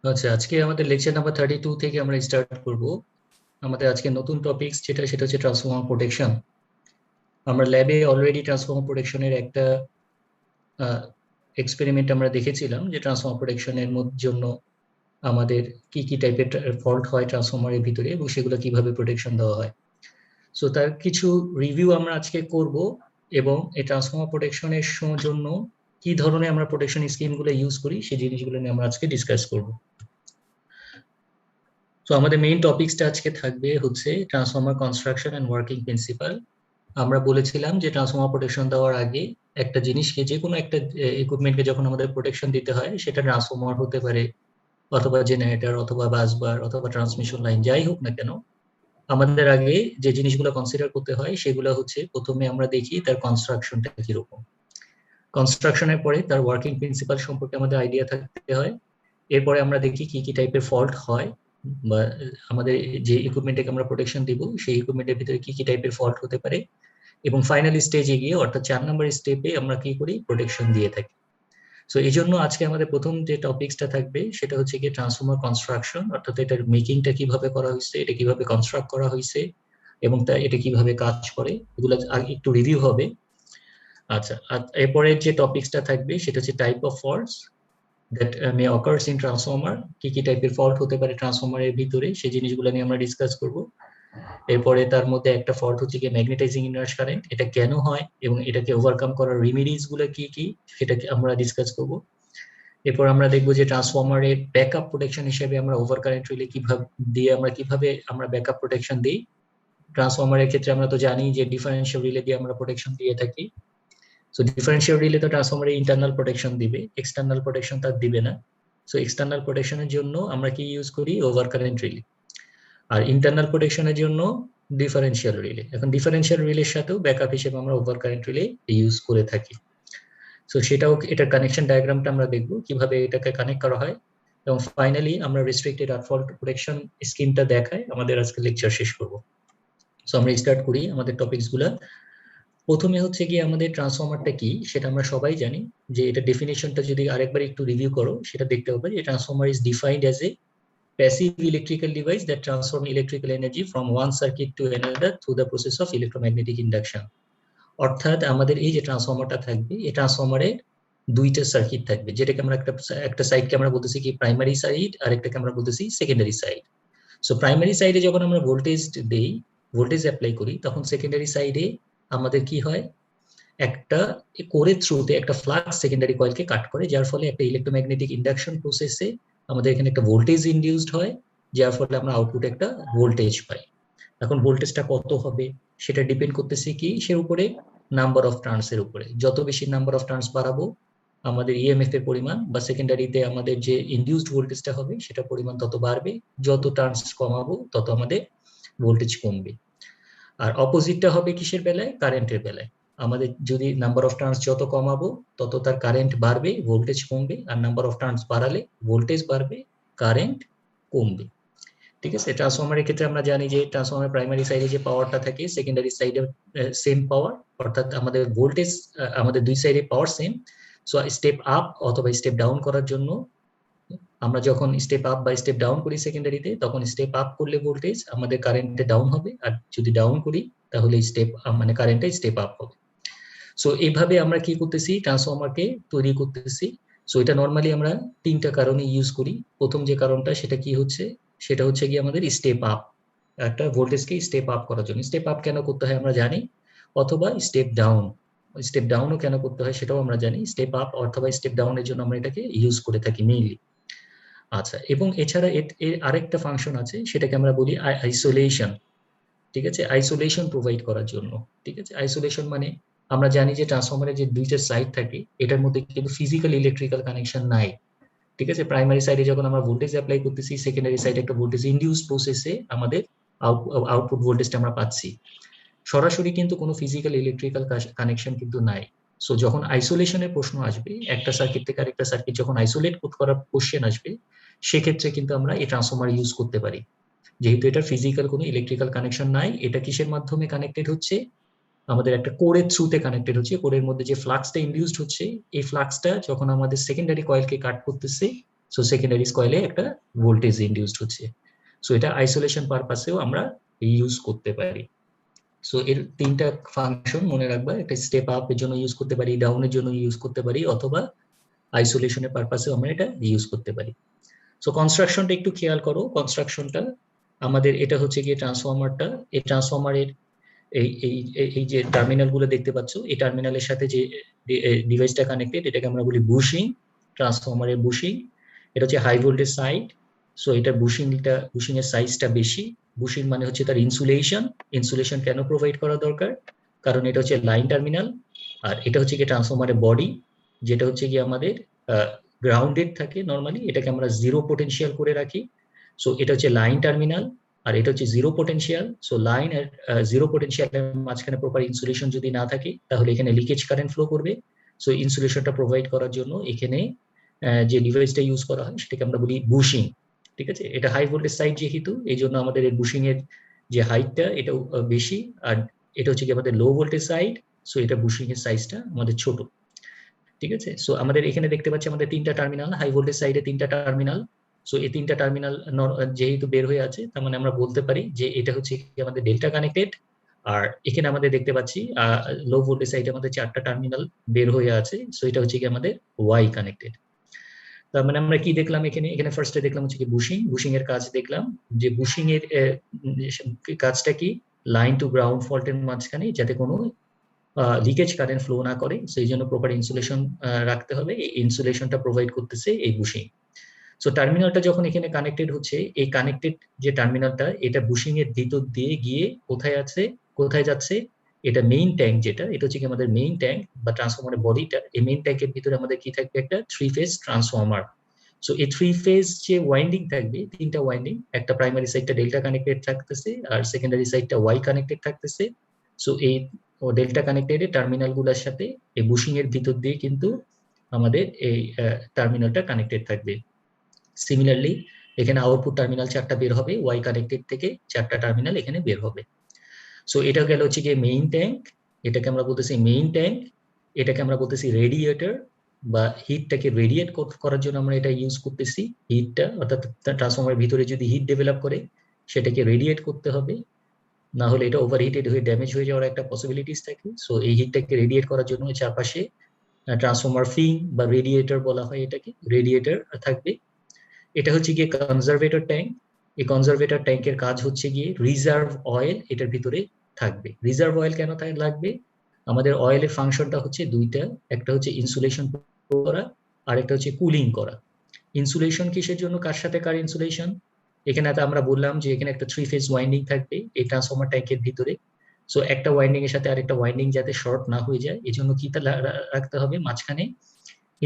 আচ্ছা, আজকে আমাদের লেকচার নাম্বার 32 থেকে আমরা স্টার্ট করব। আমাদের আজকে নতুন টপিক সেটা হচ্ছে ট্রান্সফর্মার প্রোটেকশন। আমরা ল্যাবে অলরেডি ট্রান্সফর্মার প্রোটেকশনের একটা এক্সপেরিমেন্ট আমরা দেখেছিলাম যে ট্রান্সফর্মার প্রোটেকশনের জন্য আমাদের কি কি টাইপের ফল্ট হয় ট্রান্সফর্মারের ভিতরে এবং সেগুলো কিভাবে প্রোটেকশন দেওয়া হয়। সো তার কিছু রিভিউ আমরা আজকে করব এবং এই ট্রান্সফর্মার প্রোটেকশনের জন্য কি ধরনের আমরা প্রোটেকশন স্কিমগুলো ইউজ করি সেই জিনিসগুলো নিয়ে আমরা আজকে ডিসকাস করব। তো আমাদের মেইন টপিকসটা আজকে থাকবে হচ্ছে transformer construction and working principle. আমরা বলেছিলাম যে ট্রান্সফর্মার প্রোটেকশন দেওয়ার আগে একটা জিনিসকে, যে কোনো একটা ইকুইপমেন্টকে যখন আমাদের প্রোটেকশন দিতে হয়, সেটা ট্রান্সফর্মার হতে পারে অথবা জেনারেটর অথবা বাসবার অথবা ট্রান্সমিশন লাইন, যাই হোক না কেন, আমাদের আগে যে জিনিসগুলো কনসিডার করতে হয় সেগুলো হচ্ছে, প্রথমে আমরা দেখি তার কনস্ট্রাকশনটা কিরকম। কনস্ট্রাকশনের পরে তার ওয়ার্কিং প্রিন্সিপাল সম্পর্কে আমাদের আইডিয়া থাকতে হয়। এরপরে আমরা দেখি কি কি টাইপের ফল্ট হয়, বা আমাদের যে ইকুইপমেন্টকে আমরা প্রোটেকশন দিব সেই ইকুইপমেন্টের ভিতরে কি কি টাইপের ফল্ট হতে পারে, এবং ফাইনাল স্টেজে গিয়ে অর্থাৎ 4 নম্বর স্টেপে আমরা কি করি, প্রোটেকশন দিয়ে থাকি। সো এই জন্য আজকে আমাদের প্রথম যে টপিকসটা থাকবে সেটা হচ্ছে কি ট্রান্সফর্মার কনস্ট্রাকশন, অর্থাৎ এটার মেকিংটা কিভাবে করা হয়েছে, এটা কিভাবে কনস্ট্রাক্ট করা হয়েছে এবং এটা কিভাবে কাজ করে, এগুলো একটু রিভিউ হবে। আচ্ছা, এরপরে যে টপিকসটা থাকবে সেটা হচ্ছে type of faults that may occurs in transformer, কি কি টাইপের ফল্ট হতে পারে ট্রান্সফর্মারের ভিতরে সেই জিনিসগুলো নিয়ে আমরা ডিসকাস করব। এরপরে তার মধ্যে একটা ফল্ট হচ্ছে কি ম্যাগনেটাইজিং ইনভার্স কারেন্ট, এটা কেন হয় এবং এটাকে ওভারকাম করার রেমেডিজ গুলো কি কি সেটাকে আমরা ডিসকাস করব। এরপর আমরা দেখবো যে ট্রান্সফর্মারের ব্যাকআপ প্রোটেকশন হিসেবে আমরা ওভার কারেন্ট রিলে কিভাবে আমরা ব্যাকআপ প্রোটেকশন দিই। ট্রান্সফর্মারের ক্ষেত্রে আমরা তো জানি যে ডিফারেন্সিয়াল রিলে দিয়ে আমরা প্রোটেকশন দিয়ে থাকি। সো ডিফারেন্সিয়াল রিলে তো ট্রান্সফর্মারের ইন্টারনাল প্রোটেকশন দিবে, এক্সটার্নাল প্রোটেকশন তার দিবে না। সো এক্সটার্নাল প্রোটেকশনের জন্য আমরা কি ইউজ করি, ওভার কারেন্ট রিলে। আর ইন্টারনাল প্রোটেকশনের জন্য ডিফারেন্সিয়াল রিলে। এখন ডিফারেন্সিয়াল রিলের সাথেও ব্যাকআপ হিসেবে আমরা ওভার কারেন্ট রিলে ইউজ করে থাকি। সো সেটাও, এটার কানেকশন ডায়াগ্রামটা আমরা দেখবো কিভাবে এটাকে কানেক্ট করা হয়, এবং ফাইনালি আমরা রেস্ট্রিক্টেড আর্ট ফল্ট প্রোটেকশন স্কিমটা দেখায় আমাদের আজকে লেকচার শেষ করব। সো আমরা স্টার্ট করি আমাদের টপিকস গুলা। প্রথমে হচ্ছে কি, আমাদের ট্রান্সফর্মারটা কি সেটা আমরা সবাই জানি, যে এটা ডেফিনেশনটা যদি আরেকবার একটু রিভিউ করো সেটা দেখতে হবে যে transformer is defined as a passive electrical device that transform electrical energy from one circuit to another through the process of electromagnetic induction। অর্থাৎ আমাদের এই যে ট্রান্সফর্মারটা থাকবে, এই ট্রান্সফর্মারে দুইটা সার্কিট থাকবে, যেটাকে আমরা একটা সাইডকে আমরা বলতেছি কি প্রাইমারি সাইড, আর একটাকে আমরা বলতেছি সেকেন্ডারি সাইড। সো প্রাইমারি সাইডে যখন আমরা ভোল্টেজ দেই, ভোল্টেজ অ্যাপ্লাই করি, তখন সেকেন্ডারি সাইডে আমাদের কি হয়, একটা কোরের থ্রুতে একটা ফ্লাক্স সেকেন্ডারি কয়েলকে কাট করে, যার ফলে একটা ইলেকট্রোম্যাগনেটিক ইন্ডাকশন প্রসেসে আমাদের এখানে একটা ভোল্টেজ ইনডিউসড হয়, যার ফলে আমরা আউটপুটে একটা ভোল্টেজ পাই। এখন ভোল্টেজটা কত হবে সেটা ডিপেন্ড করতেছে কি সের উপরে, নাম্বার অফ টার্নস এর উপরে। যত বেশি নাম্বার অফ টার্নস বাড়াবো, আমাদের ইএমএফ এর পরিমাণ বা সেকেন্ডারিতে আমাদের যে ইনডিউসড ভোল্টেজটা হবে সেটা পরিমাণ তত বাড়বে। যত টার্নস কমাবো তত আমাদের ভোল্টেজ কমবে। আর অপোজিটটা হবে কিসের বেলায়, কারেন্টের বেলায়। আমাদের যদি নাম্বার অফ টার্নস যত কমাবো তত তার কারেন্ট বাড়বে, ভোল্টেজ কমবে। আর নাম্বার অফ টার্নস বাড়ালে ভোল্টেজ বাড়বে, কারেন্ট কমবে। ঠিক আছে, ট্রান্সফর্মারের ক্ষেত্রে আমরা জানি যে ট্রান্সফর্মার প্রাইমারি সাইডে যে পাওয়ারটা থাকে সেকেন্ডারি সাইডে সেম পাওয়ার, অর্থাৎ আমাদের ভোল্টেজ, আমাদের দুই সাইডে পাওয়ার সেম। সো স্টেপ আপ অথবা স্টেপ ডাউন করার জন্য আমরা যখন স্টেপ আপ বা স্টেপ ডাউন করি সেকেন্ডারিতে, তখন স্টেপ আপ করলে ভোল্টেজ আমাদের কারেন্টে ডাউন হবে, আর যদি ডাউন করি তাহলে স্টেপ মানে কারেন্টে স্টেপ আপ হবে। সো এইভাবে আমরা কি করতেছি, ট্রান্সফর্মারকে তৈরি করতেছি। সো এটা নর্মালি আমরা তিনটা কারণে ইউজ করি। প্রথম যে কারণটা সেটা কি হচ্ছে, সেটা হচ্ছে কি আমাদের স্টেপ আপ, একটা ভোল্টেজকে স্টেপ আপ করার জন্য। স্টেপ আপ কেন করতে হয় আমরা জানি, অথবা স্টেপ ডাউন, স্টেপ ডাউনও কেন করতে হয় সেটাও আমরা জানি। স্টেপ আপ অথবা স্টেপ ডাউনের জন্য আমরা এটাকে ইউজ করে থাকি মেইনলি। আচ্ছা, এবং এছাড়া এর আরেকটা ফাংশন আছে, সেটাকে আমরা বলি আইসোলেশন। ঠিক আছে, আইসোলেশন প্রোভাইড করার জন্য। ঠিক আছে, আইসোলেশন মানে আমরা জানি যে ট্রান্সফর্মারের যে দুইটা সাইড থাকে এটার মধ্যে কিন্তু ফিজিক্যাল ইলেকট্রিক্যাল কানেকশন নাই। ঠিক আছে, প্রাইমারি সাইডে যখন আমরা ভোল্টেজ অ্যাপ্লাই করতেছি, সেকেন্ডারি সাইডে একটা ভোল্টেজ ইনডিউস প্রসেসে আমাদের আউটপুট ভোল্টেজটা আমরা পাচ্ছি। সরাসরি কিন্তু কোনো ফিজিক্যাল ইলেকট্রিক্যাল কানেকশন কিন্তু নাই। সো যখন আইসোলেশনের প্রশ্ন আসবে, একটা সার্কিট থেকে আরেকটা সার্কিট যখন আইসোলেট করার কোশ্চেন আসবে, সেক্ষেত্রে কিন্তু আমরা এই ট্রান্সফর্মার ইউজ করতে পারি। যেহেতু এটা ফিজিক্যাল কোনো ইলেকট্রিক্যাল কানেকশন নাই, এটা কিসের মাধ্যমে কানেক্টেড হচ্ছে, আমাদের একটা কোরের থ্রুতে কানেক্টেড হচ্ছে। কোরের মধ্যে যে ফ্লাক্সটা ইনডিউসড হচ্ছে, এই ফ্লাক্সটা যখন আমাদের সেকেন্ডারি কয়েলকে কাট করতেছে, সো সেকেন্ডারি কয়েলে একটা ভোল্টেজ ইনডিউসড হচ্ছে। সো এটা আইসোলেশন পারপাসেও আমরা ইউজ করতে পারি। সো এর তিনটা ফাংশন মনে রাখবা, একটা স্টেপ আপ এর জন্য ইউজ করতে পারি, ডাউনের জন্য ইউজ করতে পারি, অথবা আইসোলেশনের পারপাসেও আমরা এটা ইউজ করতে পারি। সো কনস্ট্রাকশনটা একটু খেয়াল করো। কনস্ট্রাকশনটা আমাদের এটা হচ্ছে গিয়ে ট্রান্সফরমারটা, এই ট্রান্সফরমারের এই এই এই যে টার্মিনাল গুলো দেখতে পাচ্ছ, এই টার্মিনালের সাথে যে ডিভাইসটা কানেক্টেড এটাকে আমরা বলি বুশিং, ট্রান্সফরমারের বুশিং। এটা হচ্ছে হাই ভোল্টেজ সাইড। সো এটা বুশিং এর সাইজটা বেশি। বুশিং মানে হচ্ছে তার ইনসুলেশন। ইনসুলেশন কেন প্রোভাইড করা দরকার? কারণ এটা হচ্ছে লাইন টার্মিনাল, আর এটা হচ্ছে কি ট্রান্সফরমারের বডি, যেটা হচ্ছে কি আমাদের গ্রাউন্ডেড থাকে নর্মালি, এটাকে আমরা জিরো পোটেনশিয়াল করে রাখি। সো এটা হচ্ছে লাইন টার্মিনাল, আর এটা হচ্ছে জিরো পোটেনশিয়াল। সো লাইন আর জিরো পোটেনশিয়ালের মাঝখানে প্রপার ইনসুলেশন যদি না থাকে তাহলে এখানে লিকেজ কারেন্ট ফ্লো করবে। সো ইনসুলেশনটা প্রোভাইড করার জন্য এখানে যে ডিভাইসটা ইউজ করা হয় সেটাকে আমরা বলি বুশিং। ঠিক আছে, এটা হাই ভোল্টেজ সাইড যেহেতু এই জন্য আমাদের এই বুশিং এর যে হাইটটা এটাও বেশি, আর এটা হচ্ছে কি আমাদের লো ভোল্টেজ সাইড। সো এটা বুশিং এর সাইজটা আমাদের ছোট। ঠিক আছে, সো আমাদের এখানে দেখতে পাচ্ছি আমাদের তিনটা টার্মিনাল, হাই ভোল্টেজ সাইডে তিনটা টার্মিনাল। সো এই তিনটা টার্মিনাল যেহেতু বের হয়ে আছে, তার মানে আমরা বলতে পারি যে এটা হচ্ছে আমাদের ডেল্টা কানেক্টেড। আর এখানে আমাদের দেখতে পাচ্ছি লো ভোল্টেজ সাইডে আমাদের চারটা টার্মিনাল বের হয়ে আছে। সো এটা হচ্ছে কি আমাদের ওয়াই কানেক্টেড। তার মানে আমরা কি দেখলাম এখানে? এখানে ফার্স্টে দেখলাম হচ্ছে কি বুশিং এর কাজ দেখলাম, যে বুশিং এর কাজটা কি, লাইন টু গ্রাউন্ড ফল্টের মাঝখানে যাতে কোনো লিকেজ কারেন্ট ফ্লো না করে সেই জন্য প্রপার ইনসুলেশন রাখতে হবে। এই ইনসুলেশনটা প্রোভাইড করতেছে এই বুশিং। সো টার্মিনালটা যখন এখানে কানেক্টেড হচ্ছে, এই কানেক্টেড যে টার্মিনালটা এটা বুশিং এর ভিতর দিয়ে গিয়ে কোথায় আছে, কোথায় যাচ্ছে? এটা মেইন ট্যাঙ্ক, যেটা এটা হচ্ছে কি আমাদের মেইন ট্যাঙ্ক বা ট্রান্সফরমারের বডিটা। এই মেইন ট্যাঙ্কের ভিতরে আমাদের কি থাকবে? একটা 3 ফেজ ট্রান্সফরমার। সো এই 3 ফেজ যে ওয়াইন্ডিং থাকবে, তিনটা ওয়াইন্ডিং, একটা প্রাইমারি সাইডটা ডেল্টা কানেক্টেড থাকতেছে আর সেকেন্ডারি সাইডটা ওয়াই কানেক্টেড থাকতেছে। সো এই ডেল্টা কানেক্টেড টার্মিনাল গুলোর সাথে এই বুশিং এর ভিতর দিয়ে কিন্তু আমাদের এই টার্মিনালটা কানেক্টেড থাকবে। সিমিলারলি এখানে আউটপুট টার্মিনাল চারটা বের হবে, ওয়াই কানেক্টেড থেকে চারটা টার্মিনাল এখানে বের হবে। সো এটা গেল হচ্ছে গিয়ে মেইন ট্যাঙ্ক, এটাকে আমরা বলতেছি মেইন ট্যাঙ্ক। এটাকে আমরা বলতেছি রেডিয়েটর, বা হিটটাকে রেডিয়েট করার জন্য আমরা এটা ইউজ করতেছি। হিটটা অর্থাৎ ট্রান্সফরমারের ভিতরে যদি হিট ডেভেলপ করে সেটাকে রেডিয়েট করতে হবে, না হলে এটা ওভারহিটেড হয়ে ড্যামেজ হয়ে যাওয়ার একটা পসিবিলিটিস থাকে। সো এই হিটটাকে রেডিয়েট করার জন্য চারপাশে ট্রান্সফরমার ফিন বা রেডিয়েটর বলা হয়, এটাকে রেডিয়েটর থাকবে। এটা হচ্ছে গিয়ে কনজারভেটর ট্যাঙ্ক। এই কনজারভেটর ট্যাঙ্কের কাজ হচ্ছে গিয়ে রিজার্ভ অয়েল এটার ভিতরে থাকবে। রিজার্ভ অয়েল কেন লাগবে? আমাদের অয়েলের ফাংশনটা হচ্ছে দুইটা, একটা হচ্ছে ইনসুলেশন করা আর একটা হচ্ছে কুলিং করা। ইনসুলেশন কিসের জন্য, কার সাথে কার ইনসুলেশন? এখানে আমরা বললাম যে এখানে একটা 3 ফেজ ওয়াইন্ডিং থাকবে এই ট্রান্সফরমার ট্যাঙ্কের ভিতরে। সো একটা ওয়াইন্ডিং এর সাথে আরেকটা ওয়াইন্ডিং যাতে শর্ট না হয়ে যায়, এই জন্য কি রাখতে হবে? মাঝখানে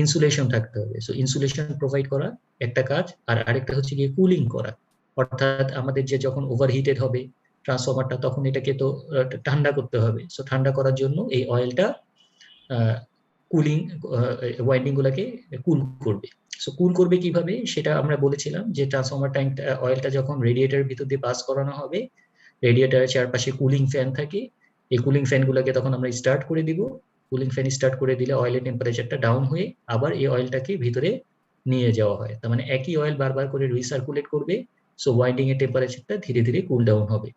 ইনসুলেশন থাকতে হবে। সো ইনসুলেশন প্রোভাইড করা একটা কাজ, আর আরেকটা হচ্ছে গিয়ে কুলিং করা। অর্থাৎ আমাদের যে যখন ওভারহিটেড হবে ট্রান্সফরমারটা, তখন এটাকে তো ঠান্ডা করতে হবে। সো ঠান্ডা করার জন্য এই অয়েলটা কুলিং ওয়াইন্ডিং গুলাকে কুল করবে। সো কুল করবে কিভাবে সেটা আমরা বলেছিলাম, যে ট্রান্সফরমার ট্যাঙ্ক অয়েলটা যখন রেডিয়েটরের ভিতর দিয়ে পাস করানো হবে, রেডিয়েটরের চারপাশে কুলিং ফ্যান থাকে, এই কুলিং ফ্যান গুলোকে তখন আমরা স্টার্ট করে দিব। কুলিং ফ্যান স্টার্ট করে দিলে অয়েলের টেম্পারেচারটা ডাউন হয়ে আবার এই অয়েলটাকে ভিতরে নিয়ে যাওয়া হয়। তার মানে একই অয়েল বারবার করে রিসার্কুলেট করবে। সো ওয়াইন্ডিং এর টেম্পারেচারটা ধীরে ধীরে কুল ডাউন হবে।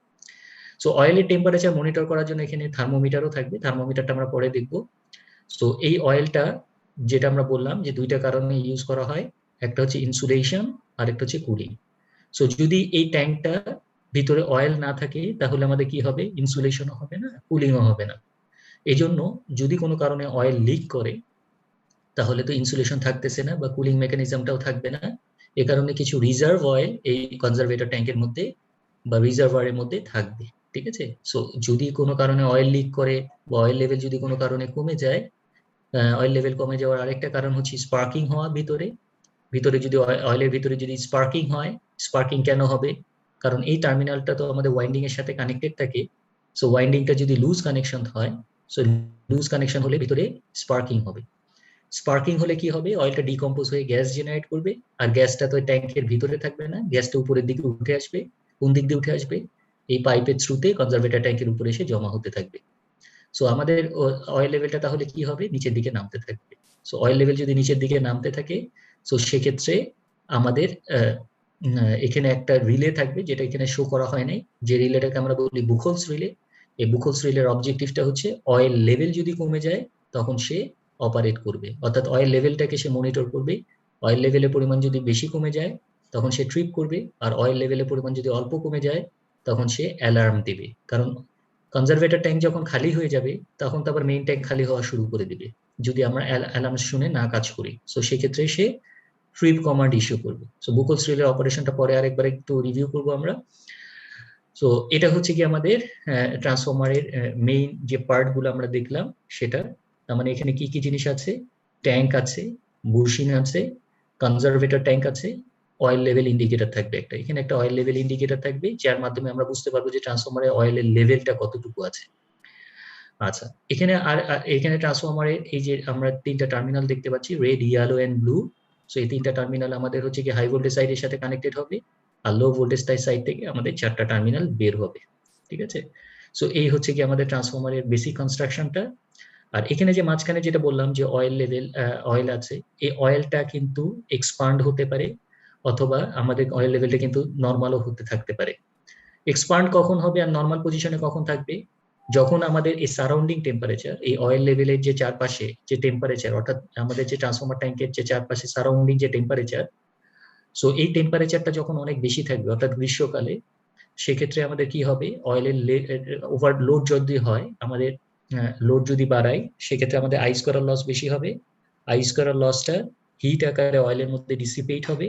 সো অয়েলের টেম্পারেচার মনিটর করার জন্য এখানে থার্মোমিটারও থাকবে, থার্মোমিটারটা আমরা পরে দেখবো। সো এই অয়েলটা যেটা আমরা বললাম যে দুইটা কারণে ইউজ করা হয়, একটা হচ্ছে ইনসুলেশন আর একটা হচ্ছে কুলিং। সো যদি এই ট্যাঙ্কটা ভিতরে অয়েল না থাকে তাহলে আমাদের কি হবে? ইনসুলেশনও হবে না, কুলিংও হবে না। এই জন্য যদি কোনো কারণে অয়েল লিক করে তাহলে তো ইনসুলেশন থাকতেছে না বা কুলিং মেকানিজমটাও থাকবে না। এ কারণে কিছু রিজার্ভ অয়েল এই কনজারভেটর ট্যাঙ্কের মধ্যে বা রিজার্ভারের মধ্যে থাকবে। ঠিক আছে, সো যদি কোনো কারণে অয়েল লিক করে বা অয়েল লেভেল যদি কোনো কারণে কমে যায়, অয়েল লেভেল কমে যাওয়ার আরেকটা কারণ হচ্ছে স্পার্কিং হওয়া। ভিতরে ভিতরে যদি অয়েলের ভিতরে যদি স্পার্কিং হয়, স্পার্কিং কেন হবে? কারণ এই টার্মিনালটা তো আমাদের ওয়াইন্ডিং এর সাথে কানেক্টেড থাকে। সো ওয়াইন্ডিংটা যদি লুজ কানেকশন হয়, সো লুজ কানেকশন হলে ভিতরে স্পার্কিং হবে। স্পার্কিং হলে কি হবে? অয়েলটা ডিকম্পোজ হয়ে গ্যাস জেনারেট করবে, আর গ্যাসটা তো ট্যাঙ্কের ভিতরে থাকবে না, গ্যাসটা উপরের দিকে উঠে আসবে। কোন দিক দিয়ে উঠে আসবে? এই পাইপের থ্রুতে কনজারভেটর ট্যাঙ্কের উপরে এসে জমা হতে থাকবে। সো আমাদের অয়েল লেভেলটা তাহলে কি হবে? নিচের দিকে নামতে থাকবে। সো অয়েল লেভেল যদি নিচের দিকে নামতে থাকে, সো সেক্ষেত্রে আমাদের এখানে একটা রিলে থাকবে, যেটা এখানে শো করা হয় নাই, যে রিলেটাকে আমরা বলি বুখলস রিলে। এই বুখলস রিলের অবজেক্টিভটা হচ্ছে অয়েল লেভেল যদি কমে যায় তখন সে অপারেট করবে, অর্থাৎ অয়েল লেভেলটাকে সে মনিটর করবে। অয়েল লেভেলের পরিমাণ যদি বেশি কমে যায় তখন সে ট্রিপ করবে, আর অয়েল লেভেলের পরিমাণ যদি অল্প কমে যায় তখন সে অ্যালার্ম দেবে। কারণ কনজারভেটর ট্যাঙ্ক যখন খালি হয়ে যাবে তখন তো আবার মেইন ট্যাঙ্ক খালি হওয়া শুরু করে দিবে যদি আমরা অ্যালার্ম শুনে না কাজ করি। সো সেক্ষেত্রে সে ট্রিপ কমান্ড ইস্যু করবে। সো বুকলস রিলের অপারেশনটা পরে আরেকবার একটু রিভিউ করবো আমরা। সো এটা হচ্ছে কি আমাদের ট্রান্সফরমারের মেইন যে পার্ট গুলো আমরা দেখলাম সেটা। তার মানে এখানে কি কি জিনিস আছে, ট্যাঙ্ক আছে, বুশিং আছে, কনজারভেটর ট্যাঙ্ক আছে, অয়েল লেভেল ইন্ডিকেটর থাকবে একটা। এখানে একটা অয়েল লেভেল ইন্ডিকেটর থাকবে যার মাধ্যমে আমরা বুঝতে পারবো যে ট্রান্সফরমারের অয়েলের লেভেলটা কতটুকু আছে। আচ্ছা, এখানে এখানে ট্রান্সফরমারের এই যে আমরা তিনটা টার্মিনাল দেখতে পাচ্ছি, red, yellow and blue. So এই তিনটা টার্মিনাল আমাদের হচ্ছে কি হাই ভোল্টেজ সাইডের সাথে কানেক্টেড হবে, আর লো ভোল্টেজ সাইড থেকে আমাদের চারটা টার্মিনাল বের হবে। ঠিক আছে, সো এই হচ্ছে কি আমাদের ট্রান্সফরমারের বেসিক কনস্ট্রাকশনটা। আর এখানে যে মাঝখানে যেটা বললাম যে অয়েল লেভেল অয়েল আছে, এই অয়েলটা কিন্তু এক্সপান্ড হতে পারে, অথবা আমাদের অয়েল লেভেলটা কিন্তু নর্মালও হতে থাকতে পারে। এক্সপান্ড কখন হবে আর নর্মাল পজিশনে কখন থাকবে, যখন আমাদের এই সারাউন্ডিং টেম্পারেচার, এই অয়েল লেভেলের যে চারপাশে যে টেম্পারেচার, অর্থাৎ আমাদের যে ট্রান্সফরমার ট্যাঙ্কের যে চারপাশে সারাউন্ডিং যে টেম্পারেচার, সো এই টেম্পারেচারটা যখন অনেক বেশি থাকবে অর্থাৎ গ্রীষ্মকালে, সেক্ষেত্রে আমাদের কি হবে, অয়েলের ওভারলোড যদি হয়, আমাদের লোড যদি বাড়ায়, সেক্ষেত্রে আমাদের আইস করার লস বেশি হবে। আইস করার লসটা হিট আকারে অয়েলের মধ্যে ডিসিপেট হবে,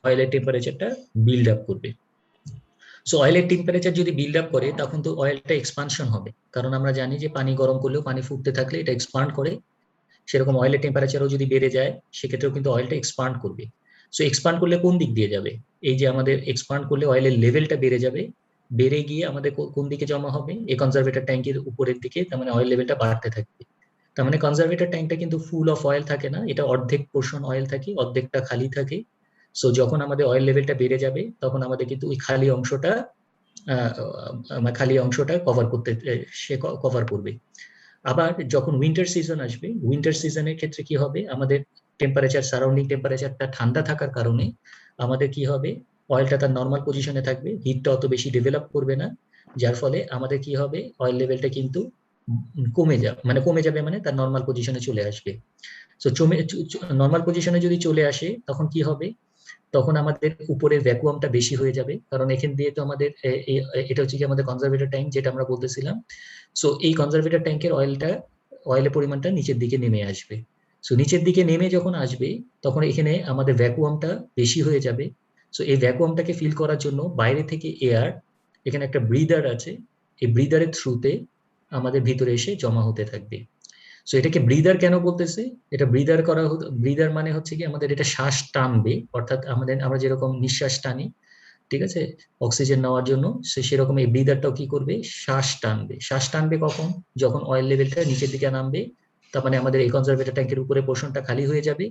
অয়েলের টেম্পারেচারটা বিল্ড আপ করবে। সো অয়েলের টেম্পারেচার যদি বিল্ড আপ করে তখন তো অয়েলটা এক্সপানশন হবে, কারণ আমরা জানি যে পানি গরম করলেও পানি ফুটতে থাকলে এটা এক্সপান্ড করে। সেরকম অয়েলের টেম্পারেচারও যদি বেড়ে যায় সেক্ষেত্রেও কিন্তু অয়েলটা এক্সপান্ড করবে। সো এক্সপান্ড করলে কোন দিক দিয়ে যাবে, এই যে আমাদের এক্সপান্ড করলে অয়েলের লেভেলটা বেড়ে যাবে, বেড়ে গিয়ে আমাদের কোন দিকে জমা হবে, এই কনজারভেটর ট্যাঙ্কের উপরের দিকে, তার মানে অয়েল লেভেলটা বাড়তে থাকবে। তার মানে কনজারভেটর ট্যাঙ্কটা কিন্তু ফুল অফ অয়েল থাকে না, এটা অর্ধেক পোর্শন অয়েল থাকে, অর্ধেকটা খালি থাকে। সো যখন আমাদের অয়েল লেভেলটা বেড়ে যাবে তখন আমাদের কিন্তু ওই খালি অংশটা কভার করতে সে কভার করবে। আবার যখন উইন্টার সিজন আসবে, উইন্টার সিজনের ক্ষেত্রে কি হবে, আমাদের টেম্পারেচার, সারাউন্ডিং টেম্পারেচারটা ঠান্ডা থাকার কারণে আমাদের কি হবে, অয়েলটা তার নর্মাল পজিশনে থাকবে, হিটটা অত বেশি ডেভেলপ করবে না, যার ফলে আমাদের কি হবে, অয়েল লেভেলটা কিন্তু কমে যাবে মানে তার নর্মাল পজিশনে চলে আসবে। সো নর্মাল পজিশনে যদি চলে আসে তখন কি হবে, তখন আমাদের উপরের ভ্যাকুয়ামটা বেশি হয়ে যাবে, কারণ এখান দিয়ে তো আমাদের এটা হচ্ছে কি আমাদের কনজারভেটর ট্যাঙ্ক যেটা আমরা বলতেছিলাম। সো এই কনজারভেটর ট্যাঙ্কের অয়েলের পরিমাণটা নিচের দিকে নেমে আসবে। সো নিচের দিকে নেমে যখন আসবে তখন এখানে আমাদের ভ্যাকুয়ামটা বেশি হয়ে যাবে। সো এই ভ্যাকুয়ামটাকে ফিল করার জন্য বাইরে থেকে এয়ার, এখানে একটা ব্রিদার আছে, এই ব্রিদারের থ্রুতে আমাদের ভিতরে এসে জমা হতে থাকবে। সো এটাকে ব্রিদার কেন বলতেছে, এটা ব্রিদার মানে হচ্ছে কি আমাদের এটা শ্বাস টানবে, অর্থাৎ আমরা যেরকম নিঃশ্বাস টানি, ঠিক আছে, অক্সিজেন নেওয়ার জন্য, সেরকম এই ব্রিদারটাও কি করবে, শ্বাস টানবে। শ্বাস টানবে কখন, যখন অয়েল লেভেলটা নিচের দিকে নামবে, তার মানে আমাদের এই কনজারভেটর ট্যাঙ্কের উপরে পোর্শনটা খালি হয়ে যাবে।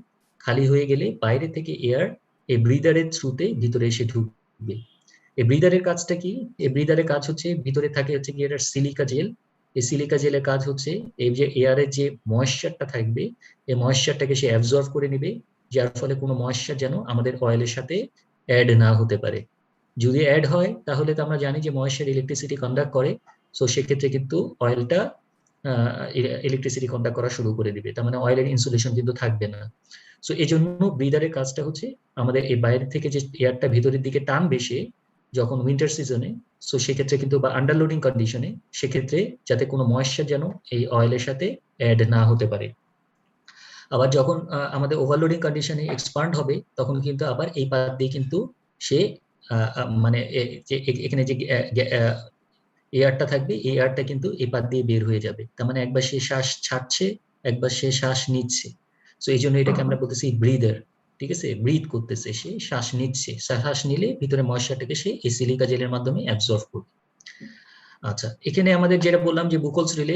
খালি হয়ে গেলে বাইরে থেকে এয়ার এই ব্রিদারের থ্রুতে ভিতরে এসে ঢুকবে। এই ব্রিদারের কাজটা কি, এই ব্রিদারের কাজ হচ্ছে ভিতরে থাকে হচ্ছে কি এটা সিলিকা জেল। এই সিলিকা জেলের কাজ হচ্ছে এই যে এয়ারের যে ময়েশ্চারটা থাকবে, এই ময়েশ্চারটাকে সে অ্যাবজর্ব করে নেবে, যার ফলে কোনো ময়েশ্চার যেন আমাদের অয়েলের সাথে অ্যাড না হতে পারে। যদি অ্যাড হয় তাহলে তো আমরা জানি যে ময়েশ্চার ইলেকট্রিসিটি কন্ডাক্ট করে, সো সেক্ষেত্রে কিন্তু অয়েলটা ইলেকট্রিসিটি কন্ডাক্ট করা শুরু করে দিবে, তার মানে অয়েলের ইনসুলেশন কিন্তু থাকবে না। সো এই জন্য ব্রিদারের কাজটা হচ্ছে আমাদের এই বাইরে থেকে যে এয়ারটা ভিতরের দিকে টানবে সে যখন উইন্টার সিজনে, সো সেক্ষেত্রে কিন্তু বা আন্ডারলোডিং কন্ডিশনে, সেক্ষেত্রে যাতে কোনো ময়েশ্চার যেন এই অয়েলের সাথে অ্যাড না হতে পারে। আবার যখন আমাদের ওভারলোডিং কন্ডিশনে এক্সপান্ড হবে তখন কিন্তু আবার এই পাত দিয়ে কিন্তু সে মানে এখানে যে এয়ারটা থাকবে, এই এয়ারটা কিন্তু এই পাত দিয়ে বের হয়ে যাবে, তার মানে একবার সে শ্বাস ছাড়ছে, একবার সে শ্বাস নিচ্ছে। তো এই জন্য এটাকে আমরা বলতেছি ব্রিদার। ঠিক আছে, ব্রিথ করতেছে, সে শ্বাস নিচ্ছে, শ্বাস নিলে ভিতরে ময়েশ্চারটাকে সে এই সিলিকা জেলের মাধ্যমে অ্যাবজর্ব করবে। আচ্ছা, এখানে আমাদের যেটা বললাম যে বুকলস রিলে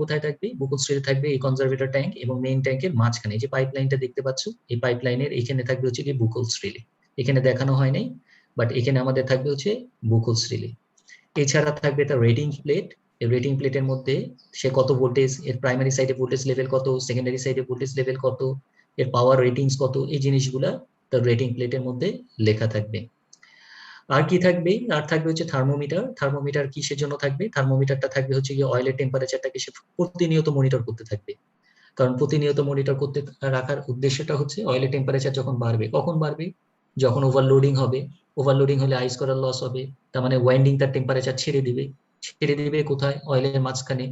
কোথায় থাকবে, বুকলস রিলে থাকবে এই কনজারভেটর ট্যাঙ্ক এবং মেইন ট্যাঙ্কের মাঝখানে, যে পাইপলাইনটা দেখতে পাচ্ছ, এই পাইপলাইনের এখানে থাকবে হচ্ছে কি বুকলস রিলে। এখানে দেখানো হয় নাই, বাট এখানে আমাদের থাকবে হচ্ছে বুকলস রিলে। এছাড়া থাকবে তার রেটিং প্লেট। এই রেটিং প্লেটের মধ্যে সে কত ভোল্টেজ, এর প্রাইমারি সাইডে ভোল্টেজ লেভেল কত, সেকেন্ডারি সাইডে ভোল্টেজ লেভেল কত, এর পাওয়ার রেটিংস কত, এই জিনিসগুলা তার রেটিং প্লেটের মধ্যে লেখা থাকবে। আর কি থাকবে? আর থাকবে হচ্ছে থার্মোমিটার। থার্মোমিটার কিসের জন্য থাকবে? থার্মোমিটারটা থাকবে হচ্ছে গিয়ে অয়েলের টেম্পারেচারটাকে সে প্রতিনিয়ত মনিটর করতে থাকবে। কারণ প্রতিনিয়ত মনিটর করতে রাখার উদ্দেশ্যটা হচ্ছে অয়েলের টেম্পারেচার যখন বাড়বে, কখন বাড়বে? যখন ওভারলোডিং হবে। ওভারলোডিং হলে আইস করার লস হবে, তার মানে ওয়াইন্ডিং তার টেম্পারেচার ছেড়ে দিবে। ছেড়ে দিবে কোথায়? অয়েলের মাঝখানে।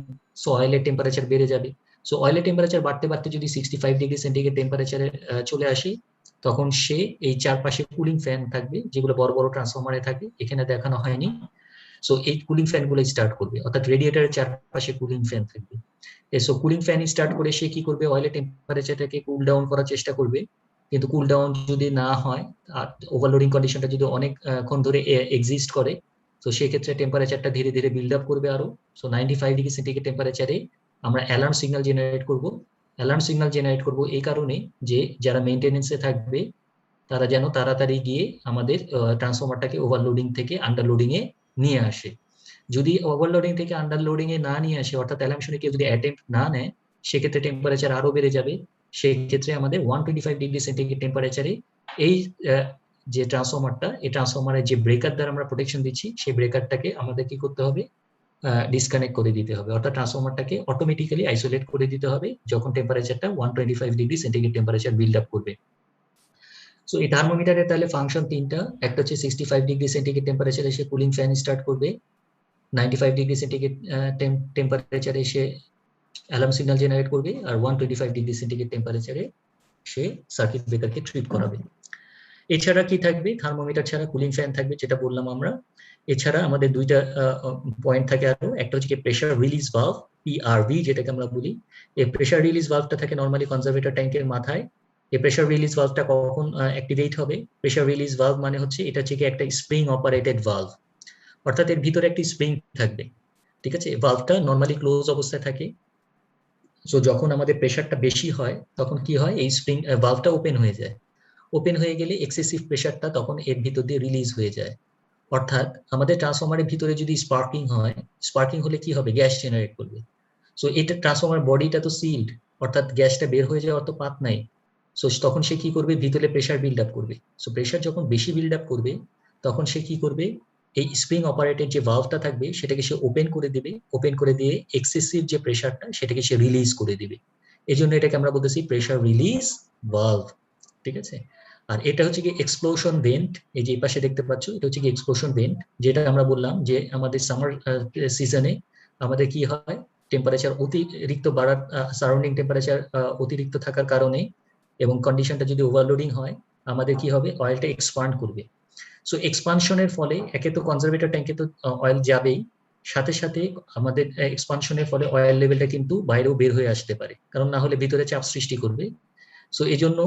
সো অয়েলের টেম্পারেচার বেড়ে যাবে। সো অয়েলের টেম্পারেচার বাড়তে বাড়তে যদি 65°C টেম্পারেচারে চলে আসে, তখন সে এই চারপাশে কুলিং ফ্যান থাকবে, যেগুলো বড় বড় ট্রান্সফরমারে থাকে, এখানে দেখানো হয়নি। সো এই কুলিং ফ্যান গুলো স্টার্ট করবে, অর্থাৎ রেডিয়েটারের চারপাশে কুলিং ফ্যান থাকবে। সো কুলিং ফ্যান স্টার্ট করে সে কি করবে? অয়েলের টেম্পারেচারটাকে কুল ডাউন করার চেষ্টা করবে। কিন্তু কুল ডাউন যদি না হয়, আর ওভারলোডিং কন্ডিশনটা যদি অনেকক্ষণ ধরে এক্সিস্ট করে, তো সেক্ষেত্রে টেম্পারেচারটা ধীরে ধীরে বিল্ড আপ করবে আরো। সো 95°C টেম্পারেচারে আমরা অ্যালার্ম সিগন্যাল জেনারেট করব। অ্যালার্ম সিগন্যাল জেনারেট করব এই কারণে যে যারা মেইনটেনেন্সে থাকবে তারা যেন তাড়াতাড়ি গিয়ে আমাদের ট্রান্সফরমারটাকে ওভারলোডিং থেকে আন্ডারলোডিং এ নিয়ে আসে। যদি ওভারলোডিং থেকে আন্ডারলোডিং এ না নিয়ে আসে, অর্থাৎ অ্যালার্ম শুনে কেউ যদি অ্যাটেম্প্ট না নেয়, সেক্ষেত্রে টেম্পারেচার আরো বেড়ে যাবে। সেক্ষেত্রে আমাদের 125°C টেম্পারেচারে এই যে ট্রান্সফরমারটা, এই ট্রান্সফরমারের যে ব্রেকার দ্বারা আমরা প্রোটেকশন দিচ্ছি, সেই ব্রেকারটাকে আমাদের কি করতে হবে? ডিসকানেক্ট করে দিতে হবে, অর্থাৎ ট্রান্সফরমারটাকে অটোমেটিক্যালি আইসোলেট করে দিতে হবে যখন টেম্পারেচারটা 125°C টেম্পারেচার বিল্ড আপ করবে। সো এই থার্মোমিটারের তাহলে ফাংশন তিনটা। একটা হচ্ছে 65°C টেম্পারেচারে সে কুলিং ফ্যান স্টার্ট করবে, 95°C টেম্পারেচারে সে অ্যালার্ম সিগন্যাল জেনারেট করবে, আর 125°C টেম্পারেচারে সে সার্কিট ব্রেকারকে ট্রিপ করাবে। এছাড়া কি থাকবে? থার্মোমিটার ছাড়া কুলিং ফ্যান থাকবে, যেটা বললাম আমরা। এছাড়া আমাদের দুইটা পয়েন্ট থাকে আরো। একটা হচ্ছে প্রেসার রিলিজ ভালভ, পিআরভি যেটাকে আমরা বলি। এই প্রেসার রিলিজ ভালভটা থাকে নরমালি কনজারভেটর ট্যাঙ্কের মাথায়। এই প্রেসার রিলিজ ভালভটা কখন অ্যাক্টিভেট হবে? প্রেসার রিলিজ ভালভ মানে হচ্ছে এটা হচ্ছে একটা স্প্রিং অপারেটেড ভালভ, অর্থাৎ এর ভিতরে একটি স্প্রিং থাকবে। ঠিক আছে? ভালভটা নরমালি ক্লোজ অবস্থায় থাকে। সো যখন আমাদের প্রেসারটা বেশি হয়, তখন কি হয়? এই স্প্রিং ভালভটা ওপেন হয়ে যায়। ওপেন হয়ে গেলে এক্সেসিভ প্রেসারটা তখন এর ভিতর দিয়ে রিলিজ হয়ে যায়। অর্থাৎ আমাদের ট্রান্সফরমারের ভিতরে যদি স্পার্কিং হয়, স্পার্কিং হলে কি হবে? গ্যাস জেনারেট করবে। সো এটা ট্রান্সফরমার বডিটা তো সিল্ড, অর্থাৎ গ্যাসটা বের হয়ে যাওয়ার তো পাথ নাই। সো তখন সে কি করবে? ভিতরে প্রেসার বিল্ড আপ করবে। সো প্রেসার যখন বেশি বিল্ড আপ করবে, তখন সে কি করবে? এই স্প্রিং অপারেটেড যে ভালভটা থাকবে সেটাকে সে ওপেন করে দিবে। ওপেন করে দিয়ে এক্সেসিভ যে প্রেসারটা সেটাকে সে রিলিজ করে দিবে। এই জন্য এটাকে আমরা বলতেছি প্রেসার রিলিজ ভালভ। ঠিক আছে? আর এটা হচ্ছে কি এক্সপ্লোশন ভেন্ট। এই যে পাশে দেখতে পাচ্ছ, এটা হচ্ছে কি এক্সপ্লোশন ভেন্ট, যেটা আমরা বললাম যে আমাদের সামার সিজনে আমাদের কি হয়? টেম্পারেচার অতিরিক্ত বাড়ার, সারাউন্ডিং টেম্পারেচার অতিরিক্ত থাকার কারণে এবং কন্ডিশনটা যদি ওভারলোডিং হয়, আমাদের কি হবে? অয়েলটা এক্সপান্ড করবে। সো এক্সপানশনের ফলে একে তো কনজারভেটর ট্যাঙ্কে তো অয়েল যাবেই, সাথে সাথে আমাদের এক্সপানশনের ফলে অয়েল লেভেলটা কিন্তু বাইরেও বের হয়ে আসতে পারে, কারণ না হলে ভিতরে চাপ সৃষ্টি করবে। সো এই জন্য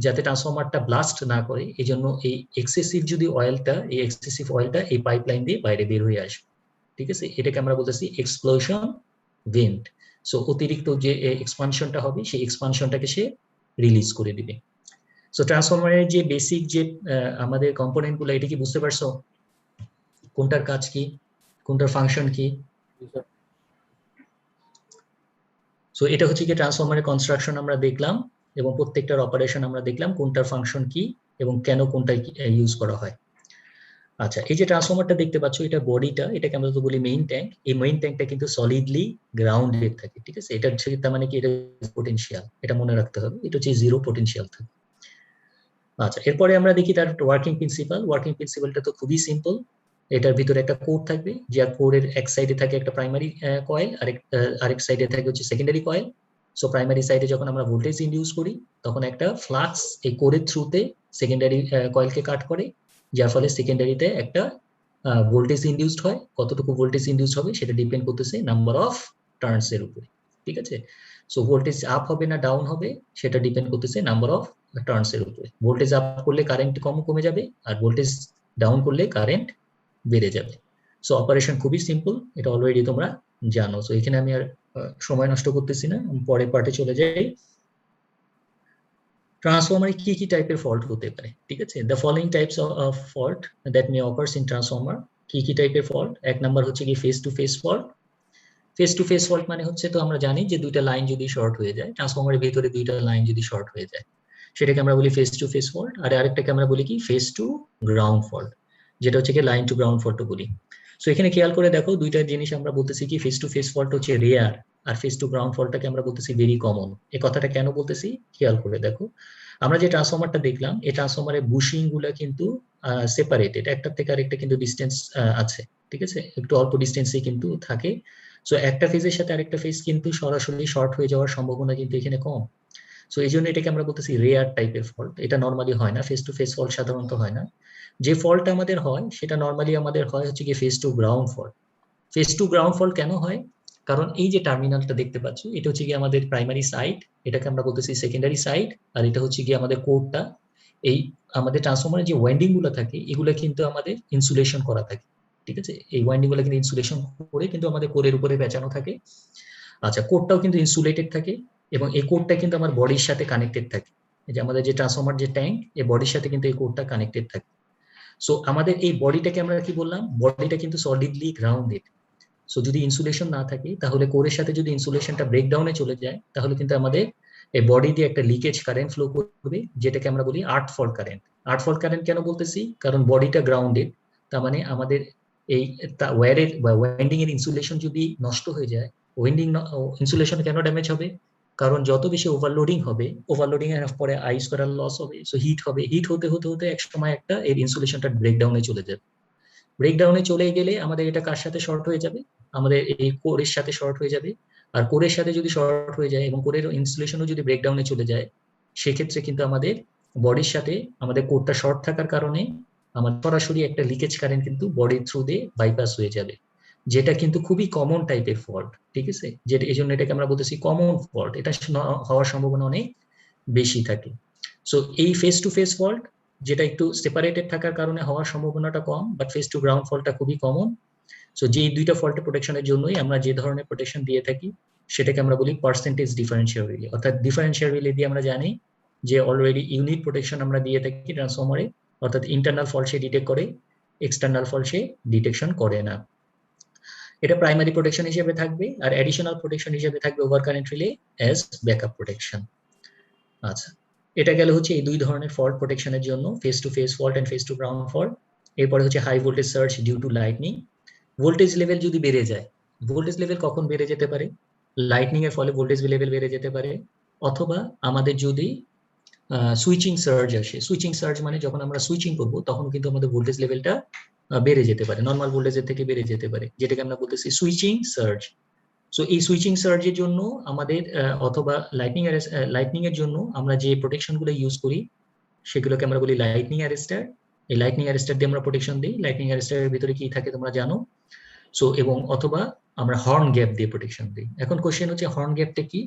যাতে ট্রান্সফরমারটা ব্লাস্ট না করে, এই জন্য এই এক্সেসিভ যদি অয়েলটা, এই এক্সেসিভ অয়েলটা এই পাইপলাইন দিয়ে বাইরে বের হয়ে আসবে। ঠিক আছে? এটাকে আমরা বলতেছি এক্সপ্লোশন ভেন্ট। সো অতিরিক্ত যে এক্সপানশনটা হবে, সেই এক্সপানশনটাকে সে রিলিজ করে দিবে। সো ট্রান্সফরমারের যে বেসিক যে আমাদের কম্পোনেন্ট গুলো, এটা কি বুঝতে পারছো? কোনটার কাজ কি, কোনটার ফাংশন কি? সো এটা হচ্ছে কি ট্রান্সফরমারের কনস্ট্রাকশন আমরা দেখলাম, এবং প্রত্যেকটার অপারেশন আমরা দেখলাম, কোনটার ফাংশন কি এবং কেন কোনটা ইউজ করা হয়। আচ্ছা, এই যে ট্রান্সফরমারটা দেখতে পাচ্ছ, এটা বডিটা, এটাকে আমরা তো বলি মেইন ট্যাঙ্ক। এই মেইন ট্যাঙ্কটা কিন্তু সলিডলি গ্রাউন্ডেড থাকে। ঠিক আছে? এটা হচ্ছে তার মানে কি? এটা পোটেনশিয়াল, এটা মনে রাখতে হবে, এটা হচ্ছে জিরো পোটেনশিয়াল থাকে। আচ্ছা, এরপরে আমরা দেখি তার ওয়ার্কিং প্রিন্সিপাল। ওয়ার্কিং প্রিন্সিপালটা তো খুবই সিম্পল। এটার ভিতরে একটা কোর থাকবে, যে কোরের এক সাইডে থাকে একটা প্রাইমারি কয়েল, আরেক সাইডে থাকে হচ্ছে সেকেন্ডারি কয়েল। সো প্রাইমারি সাইডে যখন আমরা ভোল্টেজ ইনডিউস করি, তখন একটা ফ্লাক্স এই কোরের থ্রুতে সেকেন্ডারি কয়েলকে কাট করে, যার ফলে সেকেন্ডারিতে একটা ভোল্টেজ ইনডিউসড হয়। কতটুকু ভোল্টেজ ইনডিউস হবে সেটা ডিপেন্ড করতেছে নাম্বার অফ টার্নস এর উপরে। ঠিক আছে? সো ভোল্টেজ আপ হবে না ডাউন হবে, সেটা ডিপেন্ড করতেছে নাম্বার অফ টার্নস এর উপরে। ভোল্টেজ আপ করলে কারেন্ট কমে যাবে, আর ভোল্টেজ ডাউন করলে কারেন্ট বেড়ে যাবে। সো অপারেশন খুবই সিম্পল, এটা অলরেডি তোমরা জানো। সো এখানে আমি আর সময় নষ্ট করতেছি না, পরের পার্টে চলে যাই। ট্রান্সফরমারে কি কি টাইপের ফল্ট হতে পারে? ঠিক আছে? The following types of fault that may occurs in transformer. কি কি টাইপের ফল্ট? এক নাম্বার হচ্ছে কি phase to phase fault. Phase to phase fault মানে হচ্ছে, তো আমরা জানি যে দুইটা লাইন যদি শর্ট হয়ে যায়, ট্রান্সফরমারের ভিতরে দুইটা লাইন যদি শর্ট হয়ে যায়, সেটাকে আমরা বলি ফেস টু ফেস ফল্ট, আর আরেকটাকে আমরা বলি কি ফেস টু গ্রাউন্ড ফল্ট, যেটা হচ্ছে কি লাইন টু গ্রাউন্ড ফল্ট বলি। সো এখানে খেয়াল করে দেখো দুইটা জিনিস আমরা বলতেছি কি ফেস টু ফেস ফল্ট হচ্ছে rare, R phase to ground ফল্টটাকে আমরা বলতেছি ভেরি কমন। এই কথাটা কেন বলতেছি খেয়াল করে দেখো, আমরা যে ট্রান্সফরমারটা দেখলাম এই ট্রান্সফরমারের বুশিং গুলা কিন্তু সেপারেটেড, একটা থেকে আরেকটা কিন্তু ডিস্টেন্স আছে, ঠিক আছে, একটু অল্প ডিস্টেন্সে কিন্তু থাকে। সো একটা ফেজের সাথে আরেকটা ফেজ কিন্তু সরাসরি শর্ট হয়ে যাওয়ার সম্ভাবনা কিন্তু এখানে কম। সো এই জন্য এটাকে আমরা বলতেছি রেয়ার টাইপের ফল্ট, এটা নর্মালি হয় না, ফেস টু ফেস ফল্ট সাধারণত হয় না। যে ফল্ট আমাদের হয় সেটা নর্মালি আমাদের হয় হচ্ছে কি phase to ground fault. Phase to ground fault কেন হয়? কারণ এই যে টার্মিনালটা দেখতে পাচ্ছ এটা হচ্ছে কি আমাদের প্রাইমারি সাইড, এটাকে আমরা বলতেছি সেকেন্ডারি সাইড, আর এটা হচ্ছে কি আমাদের কোরটা। এই আমাদের ট্রান্সফরমারের যে ওয়াইন্ডিং গুলো থাকে এগুলো কিন্তু আমাদের ইনসুলেশন করা থাকে, ঠিক আছে, এই ওয়াইন্ডিং গুলো কিন্তু ইনসুলেশন করে কিন্তু আমাদের কোরের উপরে পেঁচানো থাকে। আচ্ছা, কোরটাও কিন্তু ইনসুলেটেড থাকে, এবং এই কোরটা কিন্তু আমার বডির সাথে কানেক্টেড থাকে। এই যে আমাদের যে ট্রান্সফরমার যে ট্যাঙ্ক, এই বডির সাথে কিন্তু এই কোরটা কানেক্টেড থাকে। সো আমাদের এই বডিটাকে আমরা কি বললাম, বডিটা কিন্তু সলিডলি গ্রাউন্ডেড। সো যদি ইনসুলেশন না থাকে তাহলে কোরের সাথে যদি ইনসুলেশনটা ব্রেকডাউনে চলে যায় তাহলে কিন্তু আমাদের এই বডি দিয়ে একটা লিকেজ কারেন্ট ফ্লো করবে, যেটাকে আমরা বলি আর্ট ফল কারেন্ট। আর্ট ফল কারেন্ট কেন বলতেছি, কারণ বডিটা গ্রাউন্ডেড, তার মানে আমাদের এই ওয়্যারের বা ওয়াইন্ডিং এর ইনসুলেশন যদি নষ্ট হয়ে যায়, ওয়াইন্ডিং ইনসুলেশন কেন ড্যামেজ হবে, কারণ যত বেশি ওভারলোডিং হবে, ওভারলোডিং এর পরে আইস করার লস হবে, সো হিট হবে, হিট হতে হতে হতে এক সময় একটা এর ইনসুলেশনটা ব্রেকডাউনে চলে যাবে। ব্রেকডাউনে চলে গেলে আমাদের এটা কার সাথে শর্ট হয়ে যাবে, আমাদের এই কোরের সাথে শর্ট হয়ে যাবে। আর কোরের সাথে যদি শর্ট হয়ে যায় এবং কোরের ইনসুলেশনও যদি ব্রেকডাউনে চলে যায়, সেক্ষেত্রে কিন্তু আমাদের বডির সাথে আমাদের কোরটা শর্ট থাকার কারণে আমাদের সরাসরি একটা লিকেজ কারেন্ট কিন্তু বডির থ্রু দিয়ে বাইপাস হয়ে যাবে, যেটা কিন্তু খুবই কমন টাইপের ফল্ট, ঠিক আছে, যেটা এই জন্য এটাকে আমরা বলতেছি কমন ফল্ট, এটা হওয়ার সম্ভাবনা অনেক বেশি থাকে। সো এই ফেস টু ফেস ফল্ট যেটা একটু সেপারেটেড থাকার কারণে হওয়ার সম্ভাবনাটা কম, বাট ফেস টু গ্রাউন্ড ফল্টটা খুবই কমন। সো যে দুইটা ফল্টের প্রোটেকশনের জন্যই আমরা যে ধরনের প্রোটেকশন দিয়ে থাকি সেটাকে আমরা বলি পার্সেন্টেজ ডিফারেন্সিয়াল রিলে। অর্থাৎ ডিফারেন্সিয়াল রিলে দিয়ে আমরা জানি যে অলরেডি ইউনিট প্রোটেকশন আমরা দিয়ে থাকি ট্রান্সফরমারে, অর্থাৎ ইন্টারনাল ফল্ট সে ডিটেক্ট করে, এক্সটার্নাল ফল্ট সে ডিটেকশন করে না। এটা প্রাইমারি প্রোটেকশন হিসেবে থাকবে, আর অ্যাডিশনাল প্রোটেকশন হিসেবে থাকবে over current relay as backup protection. আচ্ছা, এটা গেল হচ্ছে এই দুই ধরনের ফল্ট প্রোটেকশনের জন্য, phase to phase fault and phase to ground fault. এরপরে হচ্ছে high voltage surge due to lightning. Voltage level যদি বেড়ে যায়, ভোল্টেজ লেভেল কখন বেড়ে যেতে পারে, লাইটনিং এর ফলে ভোল্টেজ লেভেল বেড়ে যেতে পারে, অথবা আমাদের যদি সুইচিং সার্জ আসে। সুইচিং সার্জ মানে যখন আমরা সুইচিং করব তখন কিন্তু আমাদের ভোল্টেজ লেভেলটা বেড়ে যেতে পারে, নর্মাল ভোল্টেজের থেকে বেড়ে যেতে পারে, যেটাকে আমরা বলতেছি সুইচিং সার্জ। সো এই সুইচিং সার্জের জন্য আমাদের অথবা লাইটনিং এর জন্য আমরা যে প্রোটেকশন গুলো ইউজ করি সেগুলোকে আমরা বলি লাইটনিং অ্যারেস্টার। এই লাইটনিং অ্যারেস্টার দিয়ে আমরা প্রোটেকশন দিই। লাইটনিং অ্যারেস্টারের ভিতরে কি থাকে তোমরা জানো। সো এবং অথবা আমরা হর্ন গ্যাপ দিয়ে প্রোটেকশন দিই। এখন কোশ্চেন হচ্ছে হর্ন গ্যাপটা কি।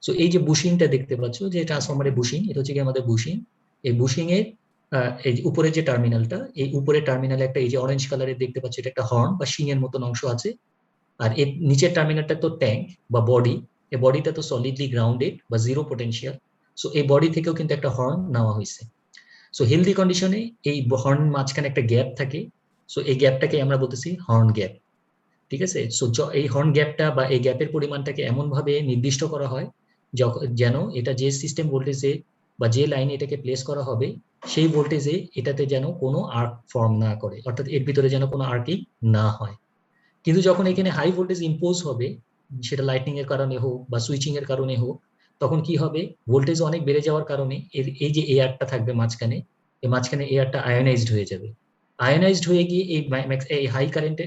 সো এই যে বুশিংটা দেখতে পাচ্ছ, যে ট্রান্সফরমারের বুশিং, এটা হচ্ছে কি আমাদের বুশিং। এই বুশিং এর এই উপরে যে টার্মিনালটা, এই উপরের টার্মিনালে একটা এই যে অরেঞ্জ কালারের দেখতে পাচ্ছ, এটা একটা হর্ন বা শিং এর মতন অংশ আছে। আর এর নিচের টার্মিনালটা তো ট্যাঙ্ক বা বডি, এই বডিটা তো সলিডলি গ্রাউন্ডেড বা জিরো পোটেনশিয়াল। সো এই বডি থেকেও কিন্তু একটা হর্ন নেওয়া হয়েছে। সো হেলদি কন্ডিশনে এই হর্ন মাঝখানে একটা গ্যাপ থাকে, সো এই গ্যাপটাকে আমরা বলতেছি হর্ন গ্যাপ, ঠিক আছে। সো এই হর্ন গ্যাপটা বা এই গ্যাপের পরিমাণটাকে এমন ভাবে নির্দিষ্ট করা হয় যেন এটা যে সিস্টেম ভোল্টেজে বা যে লাইনে এটাকে প্লেস করা হবে সেই ভোল্টেজে এটাতে যেন কোনো আর্ক ফর্ম না করে, অর্থাৎ এর ভিতরে যেন কোনো আর্কিং না হয়। কিন্তু যখন এখানে হাই ভোল্টেজ ইম্পোজ হবে, সেটা লাইটনিং এর কারণে হোক বা সুইচিং এর কারণে হোক, তখন কি হবে, ভোল্টেজ অনেক বেড়ে যাওয়ার কারণে এই যে এয়ারটা থাকবে মাঝখানে, এই মাঝখানে এয়ারটা আয়নাইজড হয়ে যাবে। আয়নাইজড হয়ে গিয়ে এই হাই কারেন্টে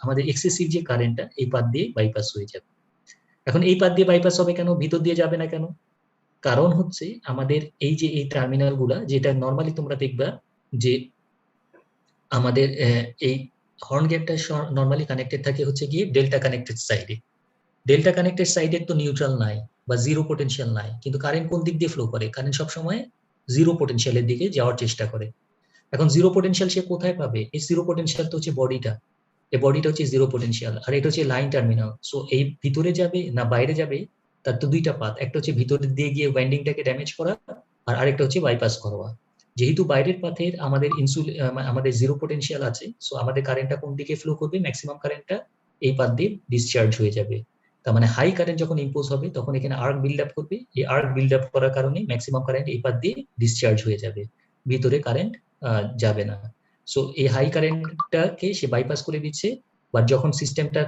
আমাদের এক্সেসিভ যে কারেন্টটা এই পাত দিয়ে বাইপাস হয়ে যাবে। এখন এই পাত দিয়ে বাইপাস হবে কেন, ভিতর দিয়ে যাবে না কেন? কারণ হচ্ছে আমাদের এই যে এই টার্মিনাল গুলা, যেটা নর্মালি তোমরা দেখবা যে আমাদের এই হর্ন গ্যাপটা নর্মালি কানেক্টেড থাকে হচ্ছে গিয়ে ডেল্টা কানেক্টেড সাইডে। ডেল্টা কানেক্টেড সাইডের তো নিউট্রাল নাই বা জিরো পোটেনশিয়াল নাই, কিন্তু কারেন্ট কোন দিক দিয়ে ফ্লো করে, কারেন্ট সবসময় জিরো পোটেনশিয়ালের দিকে যাওয়ার চেষ্টা করে। এখন জিরো পোটেনশিয়াল সে কোথায় পাবে, এই জিরো পোটেনশিয়াল তো হচ্ছে বডিটা, এই বডিটা হচ্ছে জিরো পোটেনশিয়াল, আর এটা হচ্ছে লাইন টার্মিনাল। সো এই ভিতরে যাবে না বাইরে যাবে, তার তো দুইটা পাথ, একটা হচ্ছে ভিতরে দিয়ে গিয়ে ওয়াইন্ডিংটাকে ড্যামেজ করা, আর আরেকটা হচ্ছে বাইপাস করা। যেহেতু বাইরের পাথের আমাদের জিরো পোটেনশিয়াল আছে, সো আমাদের কারেন্টটা কোন দিকে ফ্লো করবে, ম্যাক্সিমাম কারেন্টটা এই পাথ দিয়ে ডিসচার্জ হয়ে যাবে। তার মানে হাই কারেন্ট যখন ইম্পোজ হবে তখন এখানে আর্ক বিল্ড আপ করবে, এই আর্ক বিল্ড আপ করার কারণে ম্যাক্সিমাম কারেন্ট এই পাশ দিয়ে ডিসচার্জ হয়ে যাবে, ভিতরে কারেন্ট যাবে না। সো এই হাই কারেন্টটাকে সে বাইপাস করে দিচ্ছে, বা যখন সিস্টেমটা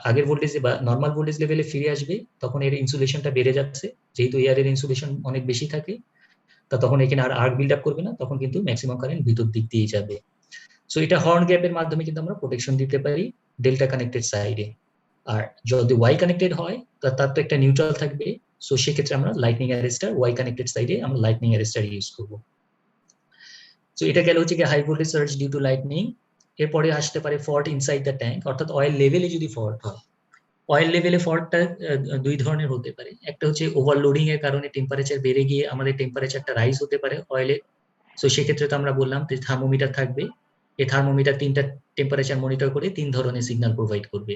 আগের ভোল্টেজ বা নর্মাল ভোল্টেজ লেভেলে ফিরে আসবে তখন এর ইনসুলেশনটা বেড়ে যাচ্ছে, যেহেতু এয়ারের ইনসুলেশন অনেক বেশি থাকে, তা তখন এখানে আর আর্ক বিল্ড আপ করবে না, তখন কিন্তু ম্যাক্সিমাম কারেন্ট ভিতর দিক দিয়ে যাবে। সো এটা হর্ন গ্যাপের মাধ্যমে কিন্তু আমরা প্রোটেকশন দিতে পারি ডেল্টা কানেক্টেড সাইডে। আর যদি ওয়াই কানেক্টেড হয় তার তো একটা নিউট্রাল থাকবে, সো সেক্ষেত্রে আমরা লাইটনিং অ্যারেস্টার, ওয়াই কানেক্টেড সাইডে আমরা লাইটনিং অ্যারেস্টার ইউজ করবো। সো এটা গেল হচ্ছে কি high voltage surge due to lightning. এরপরে আসতে পারে ফল্ট ইনসাইড দ্য ট্যাঙ্ক, অর্থাৎ অয়েল লেভেলে যদি ফল্ট হয়। অয়েল লেভেলে ফল্টটা দুই ধরনের হতে পারে, একটা হচ্ছে ওভারলোডিং এর কারণে টেম্পারেচার বেড়ে গিয়ে আমাদের টেম্পারেচারটা রাইজ হতে পারে অয়েলে। সো সেক্ষেত্রে তো আমরা বললাম যে থার্মোমিটার থাকবে, এই থার্মোমিটার তিনটা টেম্পারেচার মনিটর করে তিন ধরনের সিগন্যাল প্রোভাইড করবে।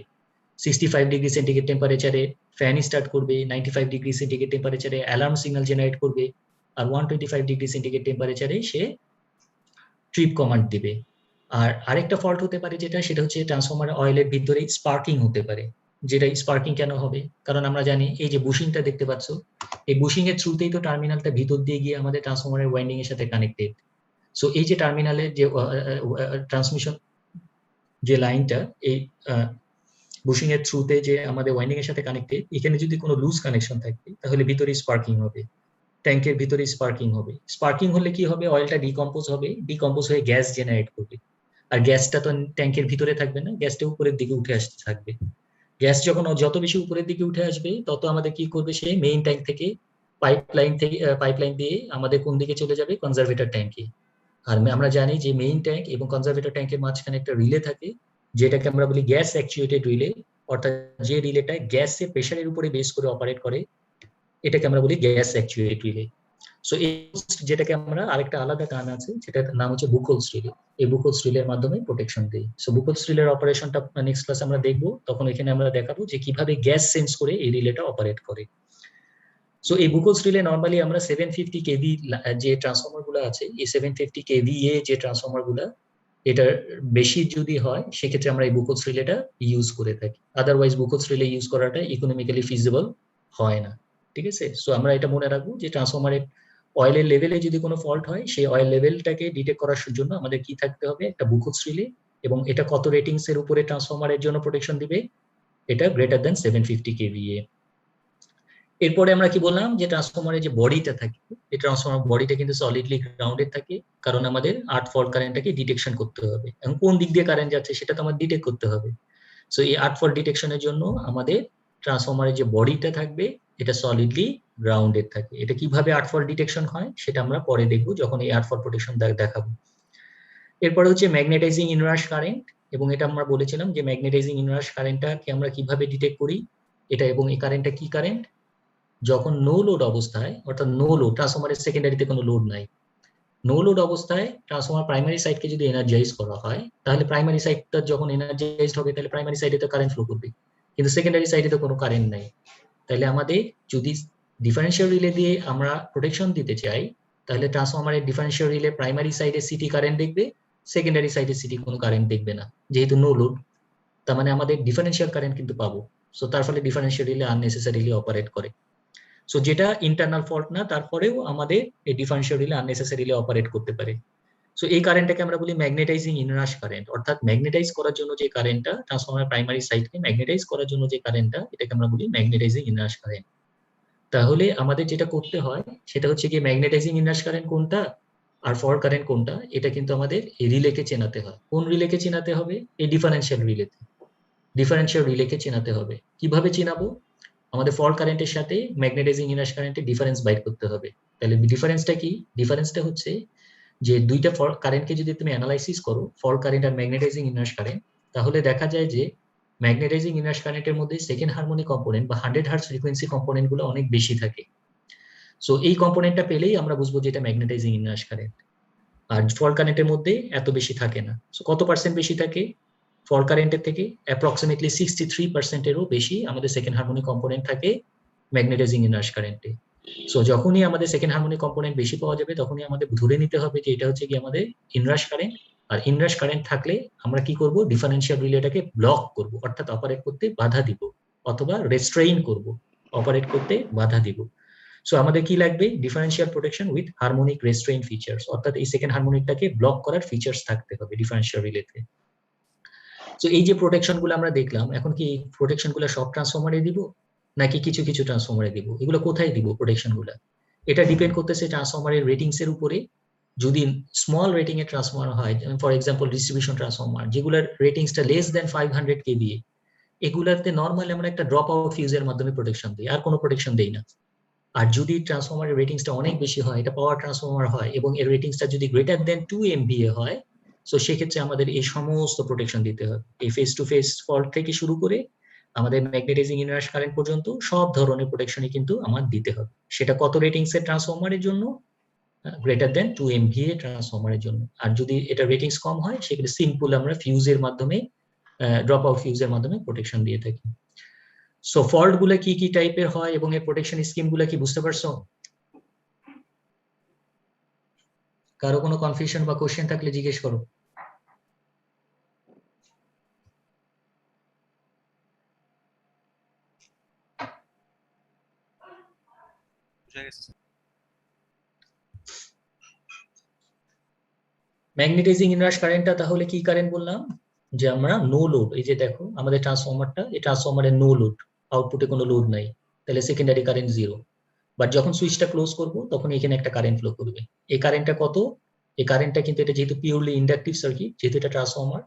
65 ডিগ্রি সেন্টিগ্রেড টেম্পারেচারে ফ্যান স্টার্ট করবে, 95 ডিগ্রি সেন্টিগ্রেড টেম্পারেচারে অ্যালার্ম সিগন্যাল জেনারেট করবে, আর 125 ডিগ্রি সেন্টিগ্রেড টেম্পারেচারে সে ট্রিপ কমান্ড দিবে। আর আরেকটা ফল্ট হতে পারে যেটা, সেটা হচ্ছে ট্রান্সফরমার অয়েলের ভিতরে স্পার্কিং হতে পারে। যেটা স্পার্কিং কেন হবে, কারণ আমরা জানি এই যে বুশিংটা দেখতে পাচ্ছ, এই বুশিং এর থ্রুতেই তো টার্মিনালটা ভিতর দিয়ে গিয়ে আমাদের ট্রান্সফরমারের ওয়াইন্ডিং এর সাথে কানেক্টেড। সো এই যে টার্মিনালের যে ট্রান্সমিশন যে লাইনটা, এই বুশিং এর থ্রুতে যে আমাদের ওয়াইন্ডিং এর সাথে কানেক্টেড, এখানে যদি কোনো লুজ কানেকশন থাকে তাহলে ভিতরে স্পার্কিং হবে, ট্যাঙ্কের ভিতরে স্পার্কিং হবে। স্পার্কিং হলে কি হবে, অয়েলটা ডিকম্পোজ হবে, ডিকম্পোজ হয়ে গ্যাস জেনারেট করবে। আর গ্যাসটা তো ট্যাঙ্কের ভিতরে থাকবে না, গ্যাসটা উপরের দিকে উঠে আসতে থাকবে। গ্যাস যখন যত বেশি উপরের দিকে উঠে আসবে তত আমাদের কি করবে, সে মেইন ট্যাঙ্ক থেকে পাইপলাইন দিয়ে আমাদের কোন দিকে চলে যাবে, কনজারভেটর ট্যাঙ্কে। আর আমরা জানি যে মেইন ট্যাঙ্ক এবং কনজারভেটর ট্যাঙ্কের মাঝখানে একটা রিলে থাকে, যেটাকে আমরা বলি গ্যাস অ্যাকচুয়েটেড রিলে, অর্থাৎ যে রিলেটা গ্যাসের প্রেশারের উপরে বেস করে অপারেট করে, এটাকে আমরা বলি গ্যাস অ্যাকচুয়েটেড রিলে। সো এই যেটাকে আমরা আরেকটা আলাদা টার্ম আছে, যেটার নাম হচ্ছে বুকোলস রিলে, এই বুকোলস রিলের মাধ্যমে প্রোটেকশন দেই। সো বুকোলস রিলের অপারেশনটা নেক্সট ক্লাসে আমরা দেখবো, তখন এখানে আমরা দেখাবো যে কিভাবে গ্যাস সেন্স করে এই রিলেটা অপারেট করে। সো এই বুকোলস রিলে নরমালি আমরা 750 কেভি যে ট্রান্সফরমার গুলো আছে, এই 750 কেভিএ যে ট্রান্সফরমার গুলো, এটা বেশি যদি হয় সেক্ষেত্রে আমরা এই বুকোলস রিলেটা ইউজ করে থাকি, আদারওয়াইজ বুকোলস রিলে ইউজ করাটা ইকোনমিক্যালি ফিজিবল হয় না। ঠিক আছে, সো আমরা এটা মনে রাখবো যে ট্রান্সফরমারের অয়েলের লেভেলে যদি কোনো ফল্ট হয়, সেই অয়েল লেভেলটাকে ডিটেক্ট করার জন্য আমাদের কি থাকতে হবে, একটা বুকোলস রিলে, এবং এটা কত রেটিংস এর উপরে ট্রান্সফরমারের জন্য প্রোটেকশন দিবে, এটা গ্রেটার দ্যান 750 কেভিএ। এরপরে আমরা কি বললাম, যে ট্রান্সফরমারের যে বডিটা থাকে, এই ট্রান্সফরমার বডিটা কিন্তু সলিডলি গ্রাউন্ডেড থাকে, কারণ আমাদের 8 ফল্ট কারেন্টটাকে ডিটেকশন করতে হবে, এবং কোন দিক দিয়ে কারেন্ট যাচ্ছে সেটা তো আমাদের ডিটেক্ট করতে হবে। সো এই 8 ফল্ট ডিটেকশনের জন্য আমাদের ট্রান্সফরমারের যে বডিটা থাকবে এটা সলিডলি গ্রাউন্ডেড থাকে। এটা কিভাবে 8 ফল্ট ডিটেকশন হয় সেটা আমরা পরে দেখবো, যখন এই 8 ফল্ট প্রোটেকশন দেখাবো। এরপরে হচ্ছে ম্যাগনেটাইজিং ইনরাশ কারেন্ট, এবং এটা আমরা বলেছিলাম যে ম্যাগনেটাইজিং ইনরাশ কারেন্টটাকে আমরা কিভাবে ডিটেক্ট করি এটা, এবং এই কারেন্টটা কি কারেন্ট, যখন নো লোড অবস্থায়, অর্থাৎ নো লোড, ট্রান্সফরমারের সেকেন্ডারিতে কোনো লোড নাই, নো লোড অবস্থায় ট্রান্সফরমার প্রাইমারি সাইডকে যদি এনার্জাইজ করা হয়, তাহলে প্রাইমারি সাইডটা যখন এনার্জাইজড হবে তাহলে প্রাইমারি সাইডে তো কারেন্ট ফ্লো করবে, কিন্তু সেকেন্ডারি সাইডে তো কোনো কারেন্ট নাই। তাহলে আমাদের যদি ডিফারেন্সিয়াল রিলে দিয়ে আমরা প্রোটেকশন দিতে চাই, তাহলে ট্রান্সফরমারের ডিফারেন্সিয়াল রিলে প্রাইমারি সাইডে সিটি কারেন্ট দেখবে, সেকেন্ডারি সাইডে সিটি কোনো কারেন্ট দেখবে না, যেহেতু নো লোড। তার মানে আমাদের ডিফারেন্সিয়াল কারেন্ট কিন্তু পাবো। সো তার ফলে ডিফারেন্সিয়াল রিলে আননেসেসারিলি অপারেট করে। সো যেটা ইন্টারনাল ফল্ট না, তারপরেও আমাদের এই ডিফারেন্সিয়াল রিলে আননেসেসারিলি অপারেট করতে পারে। সো এই কারেন্টটাকে আমরা বলি ম্যাগনেটাইজিং ইনরাশ কারেন্ট, অর্থাৎ ম্যাগনেটাইজ করার জন্য যে কারেন্টটা, ট্রান্সফরমার প্রাইমারি সাইডকে ম্যাগনেটাইজ করার জন্য যে কারেন্টটা, এটাকে আমরা বলি ম্যাগনেটাইজিং ইনরাশ কারেন্ট। তাহলে আমাদের যেটা করতে হয় সেটা হচ্ছে কি, ম্যাগনেটাইজিং ইনরাশ কারেন্ট কোনটা আর ফল্ট কারেন্ট কোনটা, এটা কিন্তু আমাদের এই রিলেকে চেনাতে হয়। কোন রিলেকে চেনাতে হবে, এই ডিফারেন্সিয়াল রিলেতে, ডিফারেন্সিয়াল রিলেকে চেনাতে হবে। কিভাবে চেনাবো, আমাদের ফল্ট কারেন্টের সাথে ম্যাগনেটাইজিং ইনরাশ কারেন্টের ডিফারেন্স বাইর করতে হবে। তাহলে ডিফারেন্সটা কি, ডিফারেন্সটা হচ্ছে যে দুইটা কারেন্টকে যদি তুমি অ্যানালাইসিস করো, ফল্ট কারেন্ট আর ম্যাগনেটাইজিং ইনরাশ কারেন্ট, তাহলে দেখা যায় যে ম্যাগনেটাইজিং ইনরাশ কারেন্টের মধ্যে সেকেন্ড হারমোনিক কম্পোনেন্ট বা 100 হার্টজ ফ্রিকোয়েন্সি কম্পোনেন্ট গুলো অনেক বেশি থাকে। সো এই কম্পোনেন্টটা পেলেই আমরা বুঝবো যে এটা ম্যাগনেটাইজিং ইনরাশ কারেন্ট। আর ফল্ট কারেন্টের মধ্যে এত বেশি থাকে না। সো কত পার্সেন্ট বেশি থাকে, ফল্ট কারেন্টের থেকে অ্যাপ্রক্সিমেটলি 63%-এরও বেশি আমাদের সেকেন্ড হারমোনিক কম্পোনেন্ট থাকে ম্যাগনেটাইজিং ইনরাশ কারেন্টে। সো যখনই আমাদের সেকেন্ড হারমোনিক কম্পোনেন্ট বেশি পাওয়া যাবে, তখনই আমাদের ধরে নিতে হবে যে এটা হচ্ছে কি আমাদের ইনরাশ কারেন্ট। আর ইনরাশ কারেন্ট থাকলে আমরা কি করব, ডিফারেন্সিয়াল রিলেটাকে ব্লক করব, অর্থাৎ অপারেট করতে বাধা দিব, অথবা রেস্ট্রেইন করব, অপারেট করতে বাধা দিব। সো আমাদের কি লাগবে? Differential protection with harmonic restrain features, অর্থাৎ এই সেকেন্ড হারমোনিকটাকে ব্লক করার ফিচার্স থাকতে হবে ডিফারেন্সিয়াল রিলেতে। সো এই যে প্রোটেকশন গুলো আমরা দেখলাম, এখন কি প্রোটেকশন গুলো সব ট্রান্সফরমারে দিব নাকি কিছু কিছু ট্রান্সফরমারে দিব? এগুলো কোথায় দিব প্রোটেকশন গুলো? এটা ডিপেন্ড করতেছে ট্রান্সফরমারের রেটিংস এর উপরে। যদি স্মল রেটিং এর ট্রান্সফরমার হয়, ফর এক্সাম্পল ডিস্ট্রিবিউশন ট্রান্সফরমার যেগুলোর রেটিংসটা লেস দেন 500 কেভিএ, এগুলাতে নর্মালি আমরা একটা ড্রপ আউট ফিউজের মাধ্যমে প্রোটেকশন দিই, আর কোনো প্রোটেকশন দেই না। আর যদি ট্রান্সফরমারের রেটিংসটা অনেক বেশি হয়, এটা পাওয়ার ট্রান্সফরমার হয় এবং এর রেটিংসটা যদি গ্রেটার দেন 2 MVA হয়, সো সেক্ষেত্রে আমাদের এই সমস্ত প্রোটেকশন দিতে হবে। এই ফেস টু ফেস ফল্ট থেকে শুরু করে আমাদের ম্যাগনেটাইজিং ইনরাশ কারেন্ট পর্যন্ত সব ধরনের প্রোটেকশনই কিন্তু আমার দিতে হবে। সেটা কত রেটিংস এর ট্রান্সফরমারের জন্য? গ্রেটার দেন 2 MVA ট্রান্সফরমারের জন্য। আর যদি এটা রেটিংস কম হয়, সেক্ষেত্রে সিম্পল আমরা ফিউজের মাধ্যমে, ড্রপ আউট ফিউজের মাধ্যমে প্রোটেকশন দিয়ে থাকি। সো ফল্ট গুলা কি কি টাইপের হয় এবং এর প্রোটেকশন স্কিম গুলা কি বুঝতে পারছো? কারো কোনো কনফিউশন বা কোশ্চেন থাকলে জিজ্ঞেস করো। ম্যাগনেটাইজিং ইনরাশ কারেন্টটা তাহলে কি কারেন্ট বললাম? যে আমরা নো লোড, এই যে দেখো আমাদের ট্রান্সফরমারটা, এই ট্রান্সফরমারের নো লোড, আউটপুটে কোনো লোড নাই, তাহলে সেকেন্ডারি কারেন্ট জিরো। বাট যখন সুইচটা ক্লোজ করব তখন এখানে একটা কারেন্ট ফ্লো করবে। এই কারেন্টটা কত? এই কারেন্টটা কিন্তু, এটা যেহেতু পিওরলি ইন্ডাকটিভ সার্কিট, যেহেতু এটা ট্রান্সফরমার,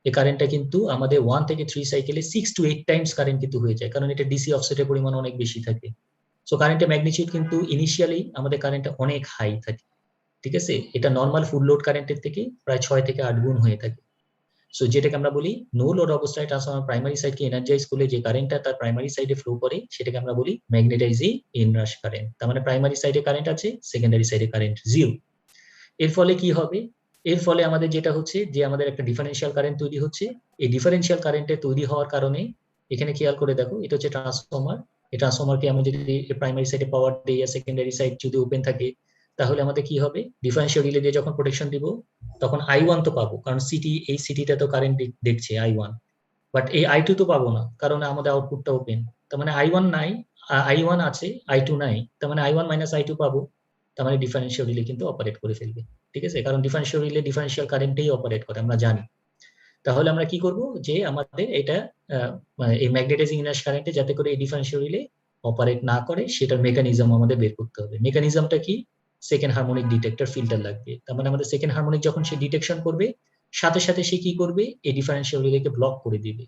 এই কারেন্টটা কিন্তু আমাদের 1 থেকে 3 সাইকেলে 6 to 8 টাইমস কারেন্ট কিন্তু হয়ে যায়, কারণ এটা ডিসি অফসেটের পরিমাণ অনেক বেশি থাকে। সো কারেন্টের ম্যাগনিটিউড কিন্তু ইনিশিয়ালি আমাদের কারেন্টটা অনেক হাই থাকে, ঠিক আছে? এটা নর্মাল ফুল লোড কারেন্টের থেকে প্রায় 6 থেকে 8 গুণ হয়ে থাকে। সো যেটাকে আমরা বলি নো লোড অবস্থায় ট্রান্সফরমার প্রাইমারি সাইডকে এনার্জাইজ করলে যে কারেন্টটা তার প্রাইমারি সাইডে ফ্লো করে, সেটাকে আমরা বলি ম্যাগনেটাইজিং ইনরাশ কারেন্ট। তার মানে প্রাইমারি সাইডে কারেন্ট আছে, সেকেন্ডারি সাইডে কারেন্ট জিরো। এর ফলে কি হবে? এর ফলে আমাদের যেটা হচ্ছে যে আমাদের একটা ডিফারেন্সিয়াল কারেন্ট তৈরি হচ্ছে। এই ডিফারেন্সিয়াল কারেন্টের তৈরি হওয়ার কারণে, এখানে খেয়াল করে দেখো, এটা হচ্ছে ট্রান্সফরমার। এই ট্রান্সফরমারকে আমি যদি প্রাইমারি সাইডে পাওয়ার দিই আর সেকেন্ডারি সাইড যদি ওপেন থাকে, তাহলে আমাদের কি হবে? ডিফারেন্সিয়াল রিলে দিয়ে যখন প্রোটেকশন দিব, তখন I1 তো পাবো, কারণ সিটি, এই সিটিটা তো কারেন্ট দেখছে I1। বাট এই I2 তো পাবো না, কারণ আমাদের আউটপুটটা ওপেন। তার মানে I1 নাই, I1 আছে, I2 নাই, তার মানে I1 মাইনাস I2 পাবো। তার মানে ডিফারেন্সিয়াল রিলে কিন্তু অপারেট করে ফেলবে, ঠিক আছে? কারণ ডিফারেন্সিয়াল রিলে ডিফারেন্সিয়াল কারেন্টেই অপারেট করে, আমরা জানি। তাহলে আমরা কি করব? যে আমাদের এটা এই ম্যাগনেটাইজিং ইনার্স কারেন্টে যাতে করে এই ডিফারেন্সিয়াল রিলে অপারেট না করে, সেটার মেকানিজম আমাদের বের করতে হবে। মেকানিজমটা কি? সেকেন্ড হারমোনিক ডিটেক্টর ফিল্টার লাগবে। তার মানে আমাদের সেকেন্ড হারমোনিক যখন সে ডিটেকশন করবে, সাথে সাথে সে কি করবে? এই ডিফারেন্সিয়াল রিলেকে ব্লক করে দিবে।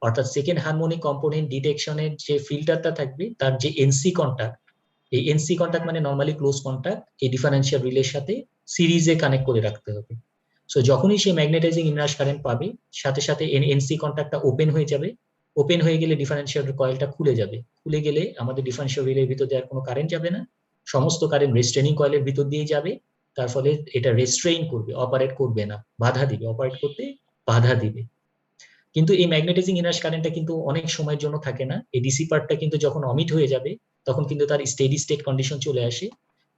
অর্থাৎ সেকেন্ড হারমোনিক কম্পোনেন্ট ডিটেকশনের যে ফিল্টারটা থাকবে, তার যে এনসি কন্টাক্ট, এই এনসি কন্টাক্ট মানে নর্মালি ক্লোজ কন্টাক্ট, এই ডিফারেন্সিয়াল রিলের সাথে সিরিজে কানেক্ট করে রাখতে হবে। সো যখনই সে ম্যাগনেটাইজিং ইনরাশ কারেন্ট পাবে, সাথে সাথে এনসি কন্টাক্টটা ওপেন হয়ে যাবে। ওপেন হয়ে গেলে ডিফারেন্সিয়াল কয়েলটা খুলে যাবে। খুলে গেলে আমাদের ডিফারেন্সিয়াল রিলের ভিতর দিয়ে আর কোনো কারেন্ট যাবে না, সমস্ত কারেন্ট রেস্ট্রেনিং কয়েলের ভিতর দিয়ে যাবে। তার ফলে এটা রেস্ট্রেইন করবে, অপারেট করবে না, বাধা দিবে, অপারেট করতে বাধা দিবে। কিন্তু এই ম্যাগনেটাইজিং ইনার্স কারেন্টটা কিন্তু অনেক সময়ের জন্য থাকে না। এই ডিসি পার্টটা কিন্তু যখন অমিট হয়ে যাবে, তখন কিন্তু তার স্টেডি স্টেট কন্ডিশন চলে আসে।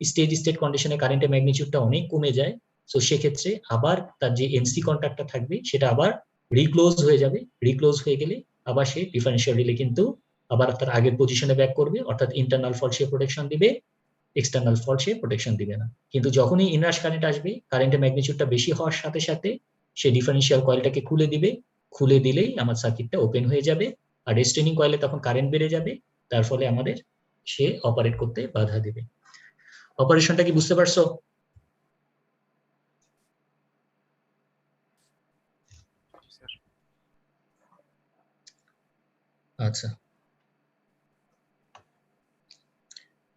স্টেডি স্টেট কন্ডিশনে কারেন্টের ম্যাগনিটিউডটা অনেক কমে যায়। সো সেক্ষেত্রে আবার তার যে এনসি কন্ট্যাক্টটা থাকবে, সেটা আবার রিক্লোজ হয়ে যাবে। রিক্লোজ হয়ে গেলে আবার সে ডিফারেন্সিয়াল রিলে কিন্তু আবার তার আগের পজিশনে ব্যাক করবে, অর্থাৎ ইন্টারনাল ফল্ট সে প্রোটেকশন দিবে, এক্সটার্নাল ফল্ট সে প্রোটেকশন দিবে না। কিন্তু যখনই ইনরাশ কারেন্ট আসবে, কারেন্টের ম্যাগনিটিউডটা বেশি হওয়ার সাথে সাথে সে ডিফারেন্সিয়াল কয়েলটাকে খুলে দিবে। খুলে দিলেই আমার সার্কিটটা ওপেন হয়ে যাবে, আর রেস্টেনিং কয়েলে তখন কারেন্ট বেড়ে যাবে। তার ফলে আমাদের সে অপারেট করতে বাধা দেবে। অপারেশনটা কি বুঝতে পারছো? আচ্ছা,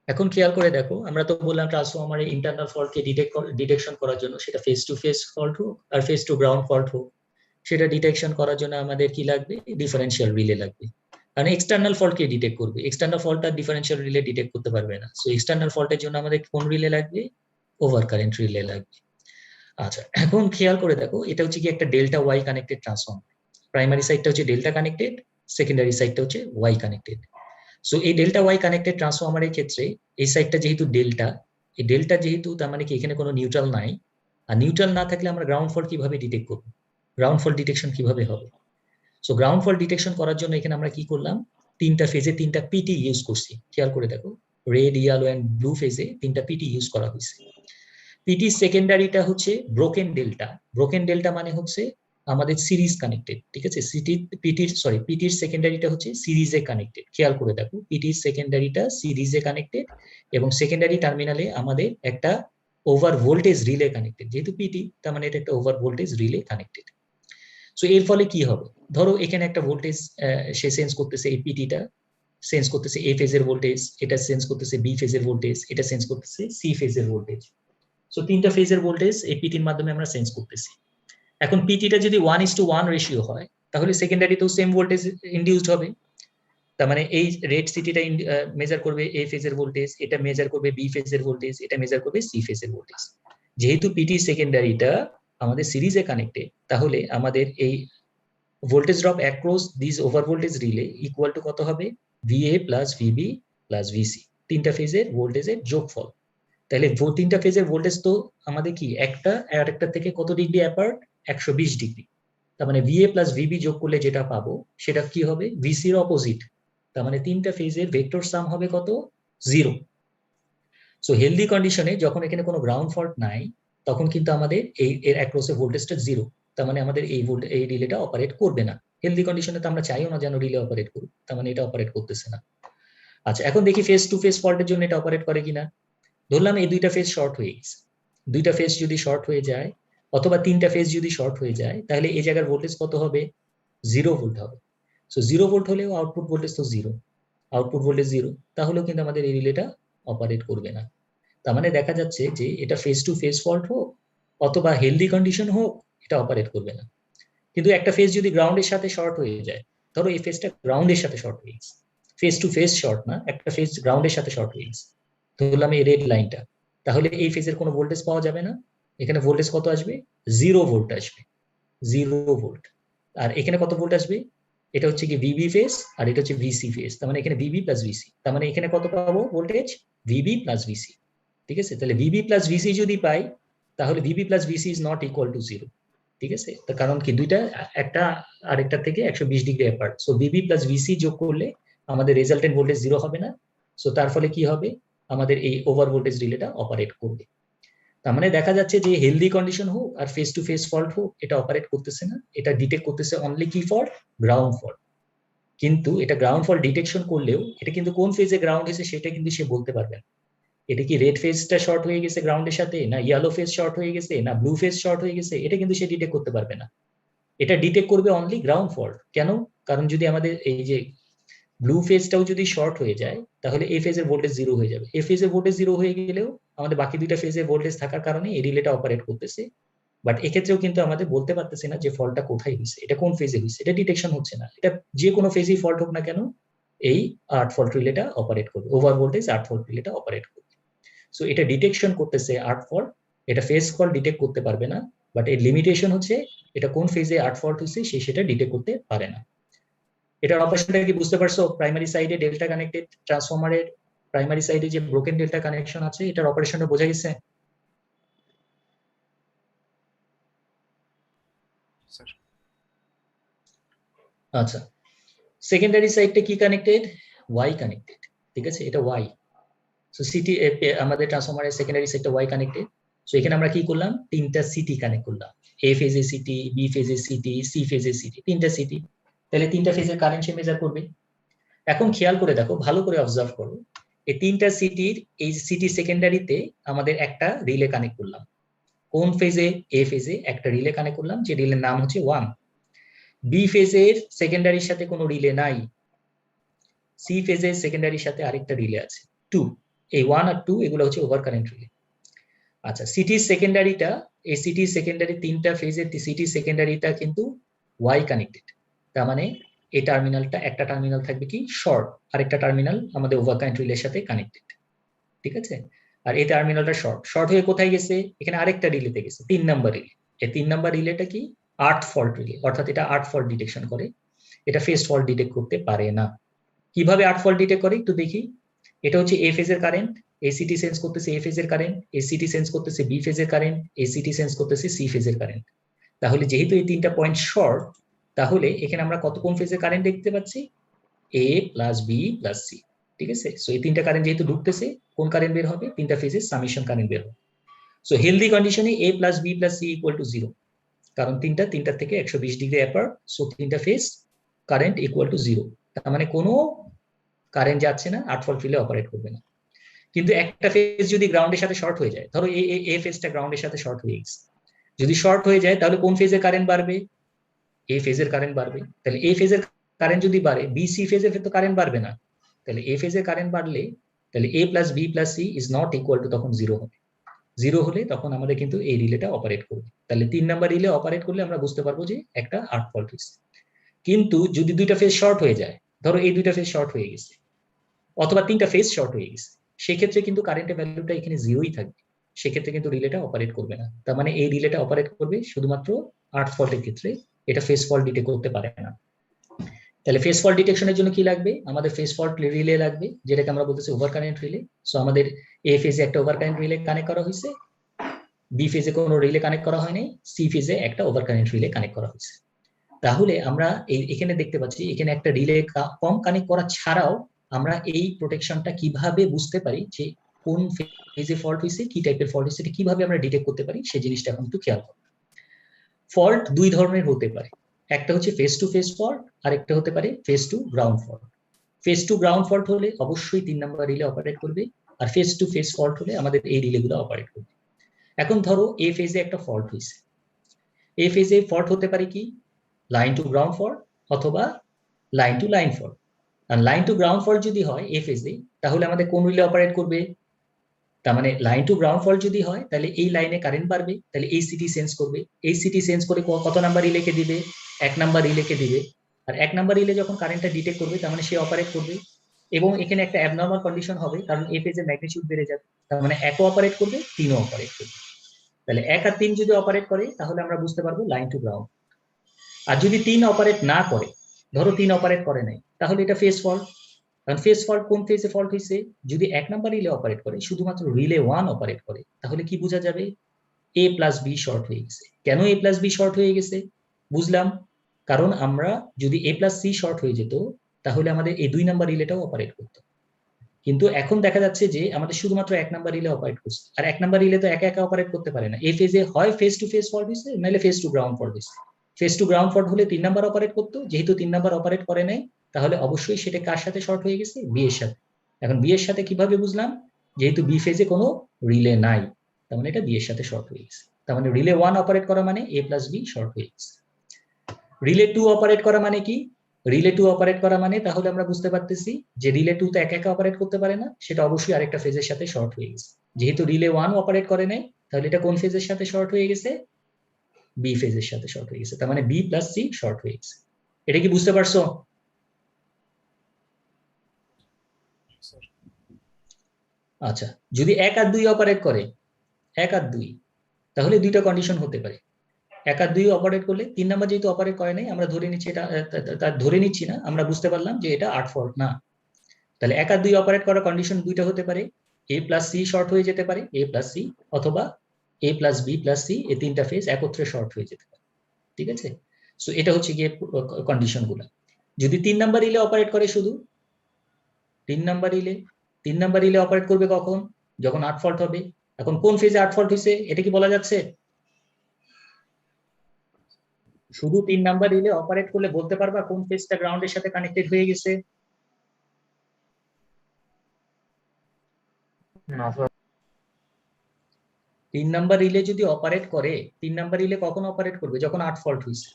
এখন খেয়াল করে দেখো, আমরা তো বললাম ট্রান্সফরমারের ইন্টারনাল ফল্টকে ডিটেকশন করার জন্য, সেটা ফেস টু ফেস ফল্ট হোক আর ফেস টু গ্রাউন্ড ফল্ট হোক, সেটা ডিটেকশন করার জন্য আমাদের কি লাগবে? ডিফারেন্সিয়াল রিলে লাগবে। কারণ এক্সটার্নাল ফল্টকে ডিটেক্ট করবে, এক্সটার্নাল ফল্ট আর ডিফারেন্সিয়াল রিলে ডিটেক্ট করতে পারবে না। সো এক্সটার্নাল ফল্টের জন্য আমাদের কোন রিলে লাগবে? ওভার কারেন্ট রিলে লাগবে। আচ্ছা, এখন খেয়াল করে দেখো, এটা হচ্ছে কি একটা delta Y connected transformer. Primary সাইডটা হচ্ছে ডেল্টা কানেক্টেড, সেকেন্ডারি সাইডটা হচ্ছে ওয়াই কানেক্টেড। সো এই ডেল্টা ওয়াই কানেক্টেড ট্রান্সফর্মারের ক্ষেত্রে এই সাইডটা যেহেতু ডেল্টা, এই ডেল্টা যেহেতু, তার মানে কি এখানে কোনো নিউট্রাল নাই। আর নিউট্রাল না থাকলে আমরা গ্রাউন্ড ফল্ট কিভাবে ডিটেক্ট করবো? গ্রাউন্ড ফল্ট ডিটেকশন কিভাবে হবে? সো গ্রাউন্ড ফল্ট ডিটেকশন করার জন্য এখানে আমরা কি করলাম? তিনটা ফেজে তিনটা পিটি ইউজ করছি, খেয়াল করে দেখো, রেড, ইয়েলো এন্ড ব্লু ফেজে তিনটা পিটি ইউজ করা হয়েছে। পিটি সেকেন্ডারিটা হচ্ছে ব্রোকেন ডেল্টা। ব্রোকেন ডেল্টা মানে হচ্ছে আমাদের সিরিজ কানেক্টেড, ঠিক আছে। পিটির সেকেন্ডারিটা হচ্ছে সিরিজে কানেক্টেড, খেয়াল করে দেখো, পিটির সেকেন্ডারিটা সিরিজে কানেক্টেড এবং সেকেন্ডারি টার্মিনালে আমাদের একটা ওভার ভোল্টেজ রিলে কানেক্টেড। যেহেতু পিটি, তার মানে এটা একটা over voltage relay connected. So এর ফলে কি হবে, ধরো এখানে একটা ভোল্টেজ সে সেন্স করতেছে, এই পিটিটা সেন্স করতেছে এ ফেজের ভোল্টেজ, এটা সেন্স করতেছে বি ফেজের ভোল্টেজ, এটা সেন্স করতেছে সি ফেজের ভোল্টেজ। সো তিনটা ফেজের ভোল্টেজ এই পিটির মাধ্যমে আমরা সেন্স করতেছি। এখন পিটিটা যদি 1:1 রেশিও হয়, তাহলে সেকেন্ডারিতেও সেম ভোল্টেজ ইনডিউসড হবে। তার মানে এই রেড সিটিটা মেজার করবে এ ফেজের ভোল্টেজ, এটা মেজার করবে বি ফেজের ভোল্টেজ, এটা মেজার করবে সি ফেজের ভোল্টেজ। যেহেতু পিটি সেকেন্ডারিটা আমাদের সিরিজে কানেক্টেড, তাহলে আমাদের এই voltage drop across this over voltage relay equal to কত হবে, VA plus VB plus VC, তিনটা ফেজের ভোল্টেজের যোগফল। তাহলে তিনটা ফেজের ভোল্টেজ তো আমাদের কি একটা আর একটা থেকে কত ডিগ্রি অ্যাপার্ট, 120 ডিগ্রি। তার মানে ভিএ প্লাস ভিবি যোগ করলে যেটা পাবো সেটা কি হবে, ভিসির অপোজিট। তার মানে তিনটা ফেজের ভেক্টর সাম হবে কত, 0। সো হেলদি কন্ডিশনে যখন এখানে কোনো গ্রাউন্ড ফল্ট নাই, তখন কিন্তু আমাদের এর অ্যাক্রসে ভোল্টেজটা 0। তার মানে আমাদের এই রিলেটা অপারেট করবে না। হেলদি কন্ডিশনে তো আমরা চাইও না যেন রিলে অপারেট করুক, তার মানে এটা অপারেট করতেছে না। আচ্ছা, এখন দেখি ফেজ টু ফেজ ফল্টের জন্য এটা অপারেট করে কিনা। ধরলাম এই দুইটা ফেজ শর্ট হয়ে গেছে, দুইটা ফেজ যদি শর্ট হয়ে যায় অথবা তিনটা ফেজ যদি শর্ট হয়ে যায়, তাহলে এই জায়গার ভোল্টেজ কত হবে, 0 ভোল্ট হবে। সো 0 ভোল্ট হলেও আউটপুট ভোল্টেজ তো 0, আউটপুট ভোল্টেজ 0, তাহলেও কিন্তু আমাদের এই রিলেটা অপারেট করবে না। তার মানে দেখা যাচ্ছে যে এটা ফেজ টু ফেজ ফল্ট হোক অথবা হেলদি কন্ডিশন হোক, এটা অপারেট করবে না। কিন্তু একটা ফেজ যদি গ্রাউন্ডের সাথে শর্ট হয়ে যায়, ধরো এই ফেজটা গ্রাউন্ডের সাথে শর্ট হয়ে গেছে, ফেজ টু ফেজ শর্ট না, একটা ফেজ গ্রাউন্ডের সাথে শর্ট হয়ে গেছে, ধরলাম এই রেড লাইনটা, তাহলে এই ফেজের কোনো ভোল্টেজ পাওয়া যাবে না। এখানে ভোল্টেজ কত আসবে, 0 ভোল্ট আসবে, 0 ভোল্ট। আর এখানে কত ভোল্ট আসবে, এটা হচ্ছে কি ভিবি ফেজ আর এটা হচ্ছে ভিসি ফেজ, তার মানে এখানে ভিবি প্লাস ভিসি, তার মানে এখানে কত পাবো ভোল্টেজ, ভিবি প্লাস ভিসি। ঠিক আছে, তাহলে ভিবি প্লাস ভিসি যদি পাই, তাহলে VB plus VC is not equal to 0। ঠিক আছে, তার কারণ কি দুইটা একটা আরেকটা থেকে 120 degree apart. So VB plus VC যোগ করলে আমাদের রেজাল্টেন্ট ভোল্টেজ 0 হবে না। সো তার ফলে কি হবে, আমাদের এই ওভার ভোল্টেজ রিলেটা অপারেট করবে। তার মানে দেখা যাচ্ছে যে হেলদি কন্ডিশন হোক আর ফেস টু ফেস ফল্ট হোক, এটা অপারেট করতেছে না, এটা ডিটেক্ট করতেছে অনলি কি ফল্ট, গ্রাউন্ড ফল্ট। কিন্তু এটা গ্রাউন্ড ফল্ট ডিটেকশন করলেও এটা কিন্তু কোন ফেজে গ্রাউন্ড হয়েছে সেটা কিন্তু সে বলতে পারবে না। এটা কি রেড ফেজটা শর্ট হয়ে গেছে গ্রাউন্ডের সাথে, না ইয়েলো ফেজ শর্ট হয়ে গেছে, না ব্লু ফেজ শর্ট হয়ে গেছে, এটা কিন্তু সে ডিটেক্ট করতে পারবে না। এটা ডিটেক্ট করবে অনলি গ্রাউন্ড ফল্ট। কেন, কারণ যদি আমাদের এই যে ব্লু ফেজটাও যদি শর্ট হয়ে যায়, তাহলে এই ফেজের ভোল্টেজ 0 হয়ে যাবে। এই ফেজের ভোল্টেজ 0 হয়ে গেলেও আমাদের বাকি দুইটা ফেজের ভোল্টেজ থাকার কারণে এই রিলেটা অপারেট করতেছে। বাট এক্ষেত্রেও কিন্তু আমাদের বলতে পারতেছি না যে ফল্টটা কোথায় হয়েছে, এটা কোন ফেজে হয়েছে, এটা ডিটেকশন হচ্ছে না। এটা যে কোনো ফেজেই ফল্ট হোক না কেন, এই আর্ট ফল্ট রিলেটা অপারেট করবে, ওভার ভোল্টেজ আর্ট ফল্ট রিলেটা অপারেট করবে। সো এটা ডিটেকশন করতেছে আর্ট ফল্ট, এটা ফেজ ফল্ট ডিটেক্ট করতে পারবে না। বাট এর লিমিটেশন হচ্ছে এটা কোন ফেজে আর্ট ফল্ট হয়েছে সে সেটা ডিটেক্ট করতে পারে না। এটার অপারেশনটা কি বুঝতে পারছো, প্রাইমারি সাইডে ডেল্টা কানেক্টেড ট্রান্সফরমারের প্রাইমারি সাইডে যে ব্রোকেন ডেল্টা কানেকশন আছে, এটার অপারেশনটা বোঝা গেছে। আচ্ছা, সেকেন্ডারি সাইডটা কি কানেক্টেড, ওয়াই কানেক্টেড। ঠিক আছে, এটা ওয়াই। সো সিটি আমাদের ট্রান্সফরমারের সেকেন্ডারি সাইডটা ওয়াই কানেক্টেড। সো এখানে আমরা কি করলাম, তিনটা সিটি কানেক্ট করলাম, এ ফেজে সিটি, বি ফেজে সিটি, সি ফেজে সিটি, তিনটা সিটি। তাহলে তিনটা ফেজের কারেন্ট সে মেজার করবে। এখন খেয়াল করে দেখো, ভালো করে অবজার্ভ করো, এই তিনটা সিটির এই সিটি সেকেন্ডারিতে আমাদের একটা রিলে কানেক্ট করলাম। কোন ফেজে, এ ফেজে একটা রিলে কানেক্ট করলাম, যে রিলের নাম হচ্ছে 1। বি ফেজের সেকেন্ডারির সাথে কোনো রিলে নাই, সি ফেজের সেকেন্ডারির সাথে আরেকটা রিলে আছে 2। এই 1 আর 2 এগুলো হচ্ছে ওভার কারেন্ট রিলে। আচ্ছা, সিটি সেকেন্ডারিটা, এই সিটি সেকেন্ডারি তিনটা ফেজের সিটি সেকেন্ডারিটা কিন্তু ওয়াই কানেক্টেড। তার মানে এই টার্মিনালটা, একটা টার্মিনাল থাকবে কি শর্ট, আরেকটা টার্মিনাল আমাদের ওভার কারেন্ট রিলের সাথে কানেক্টেড। ঠিক আছে, আর এই টার্মিনালটা শর্ট, শর্ট হয়ে কোথায় গেছে, এখানে আরেকটা রিলেতে গেছে, 3 নাম্বার রিলে। এই 3 নাম্বার রিলেটা কি আর্ট ফল্ট রিলে, অর্থাৎ এটা আর্ট ফল্ট ডিটেকশন করে, এটা ফেজ ফল্ট ডিটেক্ট করতে পারে না। কিভাবে আর্ট ফল্ট ডিটেক্ট করে একটু দেখি। এটা হচ্ছে এ ফেজের কারেন্ট, এসিটি সেন্স করতেছে এ ফেজের কারেন্ট, এসিটি সেন্স করতেছে বি ফেজের কারেন্ট, এসিটি সেন্স করতেছে সি ফেজের কারেন্ট। তাহলে যেহেতু এই তিনটা পয়েন্ট শর্ট, তাহলে এখানে আমরা কত কোন ফেজের কারেন্ট দেখতে পাচ্ছি, এ প্লাস বি প্লাস সি, ঠিক আছে। সো এই তিনটা কারেন্ট যেহেতু ঢুকতেছে, কোন কারেন্ট বের হবে? তিনটা ফেজের সামেশন কারেন্ট বের হবে। সো হেলদি কন্ডিশনে A plus B plus C equal to 0, কারণ তিনটার থেকে 120 ডিগ্রি অ্যাপার্ট, সো তিনটা ফেজ কারেন্ট ইকুয়াল টু 0, তার মানে কোনো কারেন্ট যাচ্ছে না, 8 ভোল্ট রিলে অপারেট করবে না। কিন্তু একটা ফেজ যদি গ্রাউন্ডের সাথে শর্ট হয়ে যায়, ধরো এ ফেজটা গ্রাউন্ডের সাথে শর্ট হয়ে গেছে, যদি শর্ট হয়ে যায় তাহলে কোন ফেজের কারেন্ট বাড়বে? এ ফেজের কারেন্ট বাড়বে। তাহলে এ ফেজের কারেন্ট যদি বাড়ে, বি সি ফেজের তো কারেন্ট বাড়বে না। তাহলে এ ফেজের কারেন্ট বাড়লে তাহলে A plus B plus C is not equal to তখন 0 হবে। 0 হলে তখন আমাদের কিন্তু এই রিলেটা অপারেট করবে। তাহলে 3 নাম্বার রিলে অপারেট করলে আমরা বুঝতে পারবো যে একটা 8 ভোল্ট হয়েছে। কিন্তু যদি দুইটা ফেজ শর্ট হয়ে যায়, ধরো এই দুইটা ফেজ শর্ট হয়ে গেছে অথবা তিনটা ফেজ শর্ট হয়ে গেছে, সেক্ষেত্রে কিন্তু কারেন্টের ভ্যালুটা এখানে 0ই থাকবে, সেক্ষেত্রে কিন্তু রিলেটা অপারেট করবে না। তার মানে এই রিলেটা অপারেট করবে শুধুমাত্র 8 ভোল্টের ক্ষেত্রে, এটা ফেজ ফল্ট ডিটেক্ট করতে পারে না। তাহলে ফেজ ফল্ট ডিটেকশনের জন্য কি লাগবে? আমাদের ফেজ ফল্ট রিলে লাগবে, যেটাকে আমরা বলতেছি ওভার কারেন্ট রিলে। সো আমাদের এ ফেজে একটা ওভার কারেন্ট রিলে কানেক্ট করা হয়েছে, বি ফেজে কোনো রিলে কানেক্ট করা হয়নি, সি ফেজে একটা ওভার কারেন্ট রিলে কানেক্ট করা হয়েছে। তাহলে আমরা এখানে দেখতে পাচ্ছি এখানে একটা রিলে কম কানেক্ট করা ছাড়াও আমরা এই প্রোটেকশনটা কিভাবে বুঝতে পারি যে কোন ফেজে ফল্ট হয়েছে, কি টাইপের ফল্ট হয়েছে, কিভাবে আমরা ডিটেক্ট করতে পারি সেই জিনিসটা এখন একটু খেয়াল করব। ফল্ট দুই ধরনের হতে পারে, একটা হচ্ছে ফেস টু ফেস ফল্ট, আর একটা হতে পারে phase to ground fault. Phase to ground fault হলে অবশ্যই 3 নাম্বার রিলে অপারেট করবে, আর ফেস টু ফেস ফল্ট হলে আমাদের এই রিলেগুলো অপারেট করবে। এখন ধরো এ ফেজে একটা ফল্ট হয়েছে, এ ফেজে ফল্ট হতে পারে কি লাইন টু গ্রাউন্ড ফল্ট অথবা line to line fault. R line to ground fault যদি হয় এ ফেজে, তাহলে আমাদের কোন রিলে অপারেট করবে? তার মানে লাইন টু গ্রাউন্ড ফল্ট যদি হয় তাহলে এই লাইনে কারেন্ট বাড়বে, তাহলে এই সিটি সেন্স করবে, এই সিটি সেন্স করে কত নাম্বার রিলেকে দিবে? 1 নাম্বার রিলেকে দিবে। আর 1 নাম্বার রিলে যখন কারেন্টটা ডিটেক্ট করবে তার মানে সে অপারেট করবে। এবং এখানে একটা অ্যাবনর্মাল কন্ডিশন হবে, কারণ এ ফেজের ম্যাগনিটিউড বেড়ে যাবে, তার মানে 1ও অপারেট করবে, 3ও অপারেট করবে। তাহলে 1 আর 3 যদি অপারেট করে তাহলে আমরা বুঝতে পারবো লাইন টু গ্রাউন্ড। আর যদি 3 অপারেট না করে, ধরো 3 অপারেট করে নাই, তাহলে এটা ফেজ ফল্ট। কারণ ফেজ ফল্ট কোন ফেজে ফল্ট হয়েছে? যদি 1 নাম্বার রিলে অপারেট করে, শুধুমাত্র রিলে 1 অপারেট করে, তাহলে কি বোঝা যাবে? এ প্লাস বি শর্ট হয়ে গেছে। কেন এ প্লাস বি শর্ট হয়ে গেছে বুঝলাম, কারণ আমরা যদি এ প্লাস সি শর্ট হয়ে যেত তাহলে আমাদের এই 2 নাম্বার রিলেটাও অপারেট করতো। কিন্তু এখন দেখা যাচ্ছে যে আমাদের শুধুমাত্র 1 নাম্বার রিলে অপারেট করছে, আর 1 নাম্বার রিলে তো একা একা অপারেট করতে পারে না। এই ফেজে হয় ফেস টু ফেস ফল্ট হয়েছে, নাহলে ফেস টু গ্রাউন্ড ফল্ট হয়েছে। ফেস টু গ্রাউন্ড ফল্ট হলে 3 নাম্বার অপারেট করতো, যেহেতু 3 নাম্বার অপারেট করে নাই, তাহলে অবশ্যই সেটা কার সাথে শর্ট হয়ে গেছে? বি এর সাথে। এখন বি এর সাথে কিভাবে বুঝলাম? যেহেতু বি ফেজে কোনো রিলে নাই, তার মানে এটা বি এর সাথে শর্ট হয়ে গেছে। তার মানে রিলে 1 অপারেট করা মানে এ প্লাস বি শর্ট হয়ে গেছে। রিলে 2 অপারেট করা মানে কি? রিলে 2 অপারেট করা মানে তাহলে আমরা বুঝতে পারতেছি যে রিলে 2 তো একা একা অপারেট করতে পারে না, সেটা অবশ্যই আরেকটা ফেজের সাথে শর্ট হয়ে গেছে। যেহেতু রিলে 1 অপারেট করে নাই, তাহলে এটা কোন ফেজের সাথে শর্ট হয়ে গেছে? বি ফেজের সাথে শর্ট হয়ে গেছে। তার মানে বি প্লাস সি শর্ট হয়ে গেছে। এটা কি বুঝতে পারছো? আচ্ছা, যদি 1 আর 2 অপারেট করে, 1 আর 2, তাহলে দুইটা কন্ডিশন হতে পারে। 1 আর 2 অপারেট করলে, 3 নাম্বার যেহেতু অপারেট করে নাই, আমরা ধরে নিচ্ছি এটা, তার ধরে নিচ্ছি না, আমরা বুঝতে পারলাম যে এটা 8 ফল্ট না। তাহলে 1 আর 2 অপারেট করার কন্ডিশন দুইটা হতে পারে, এ প্লাস সি শর্ট হয়ে যেতে পারে, এ প্লাস সি, অথবা এ প্লাস বি প্লাস সি, এই তিনটা ফেজ একত্রে শর্ট হয়ে যেতে পারে। ঠিক আছে? সো এটা হচ্ছে গিয়ে কন্ডিশন গুলো। যদি 3 নাম্বার রিলে অপারেট করে শুধু 3 number relay, 3 number relay operate করবে কখন? যখন 8 ফল্ট হবে। এখন কোন ফেজে 8 ফল্ট হয়েছে এটা কি বলা যাচ্ছে? শুধু 3 নাম্বার রিলে অপারেট করলে বলতে পারবা কোন ফেজটা গ্রাউন্ডের সাথে কানেক্টেড হয়ে গেছে? না স্যার। 3 নাম্বার রিলে যদি অপারেট করে, 3 নাম্বার রিলে কখন অপারেট করবে? যখন 8 ফল্ট হয়েছে।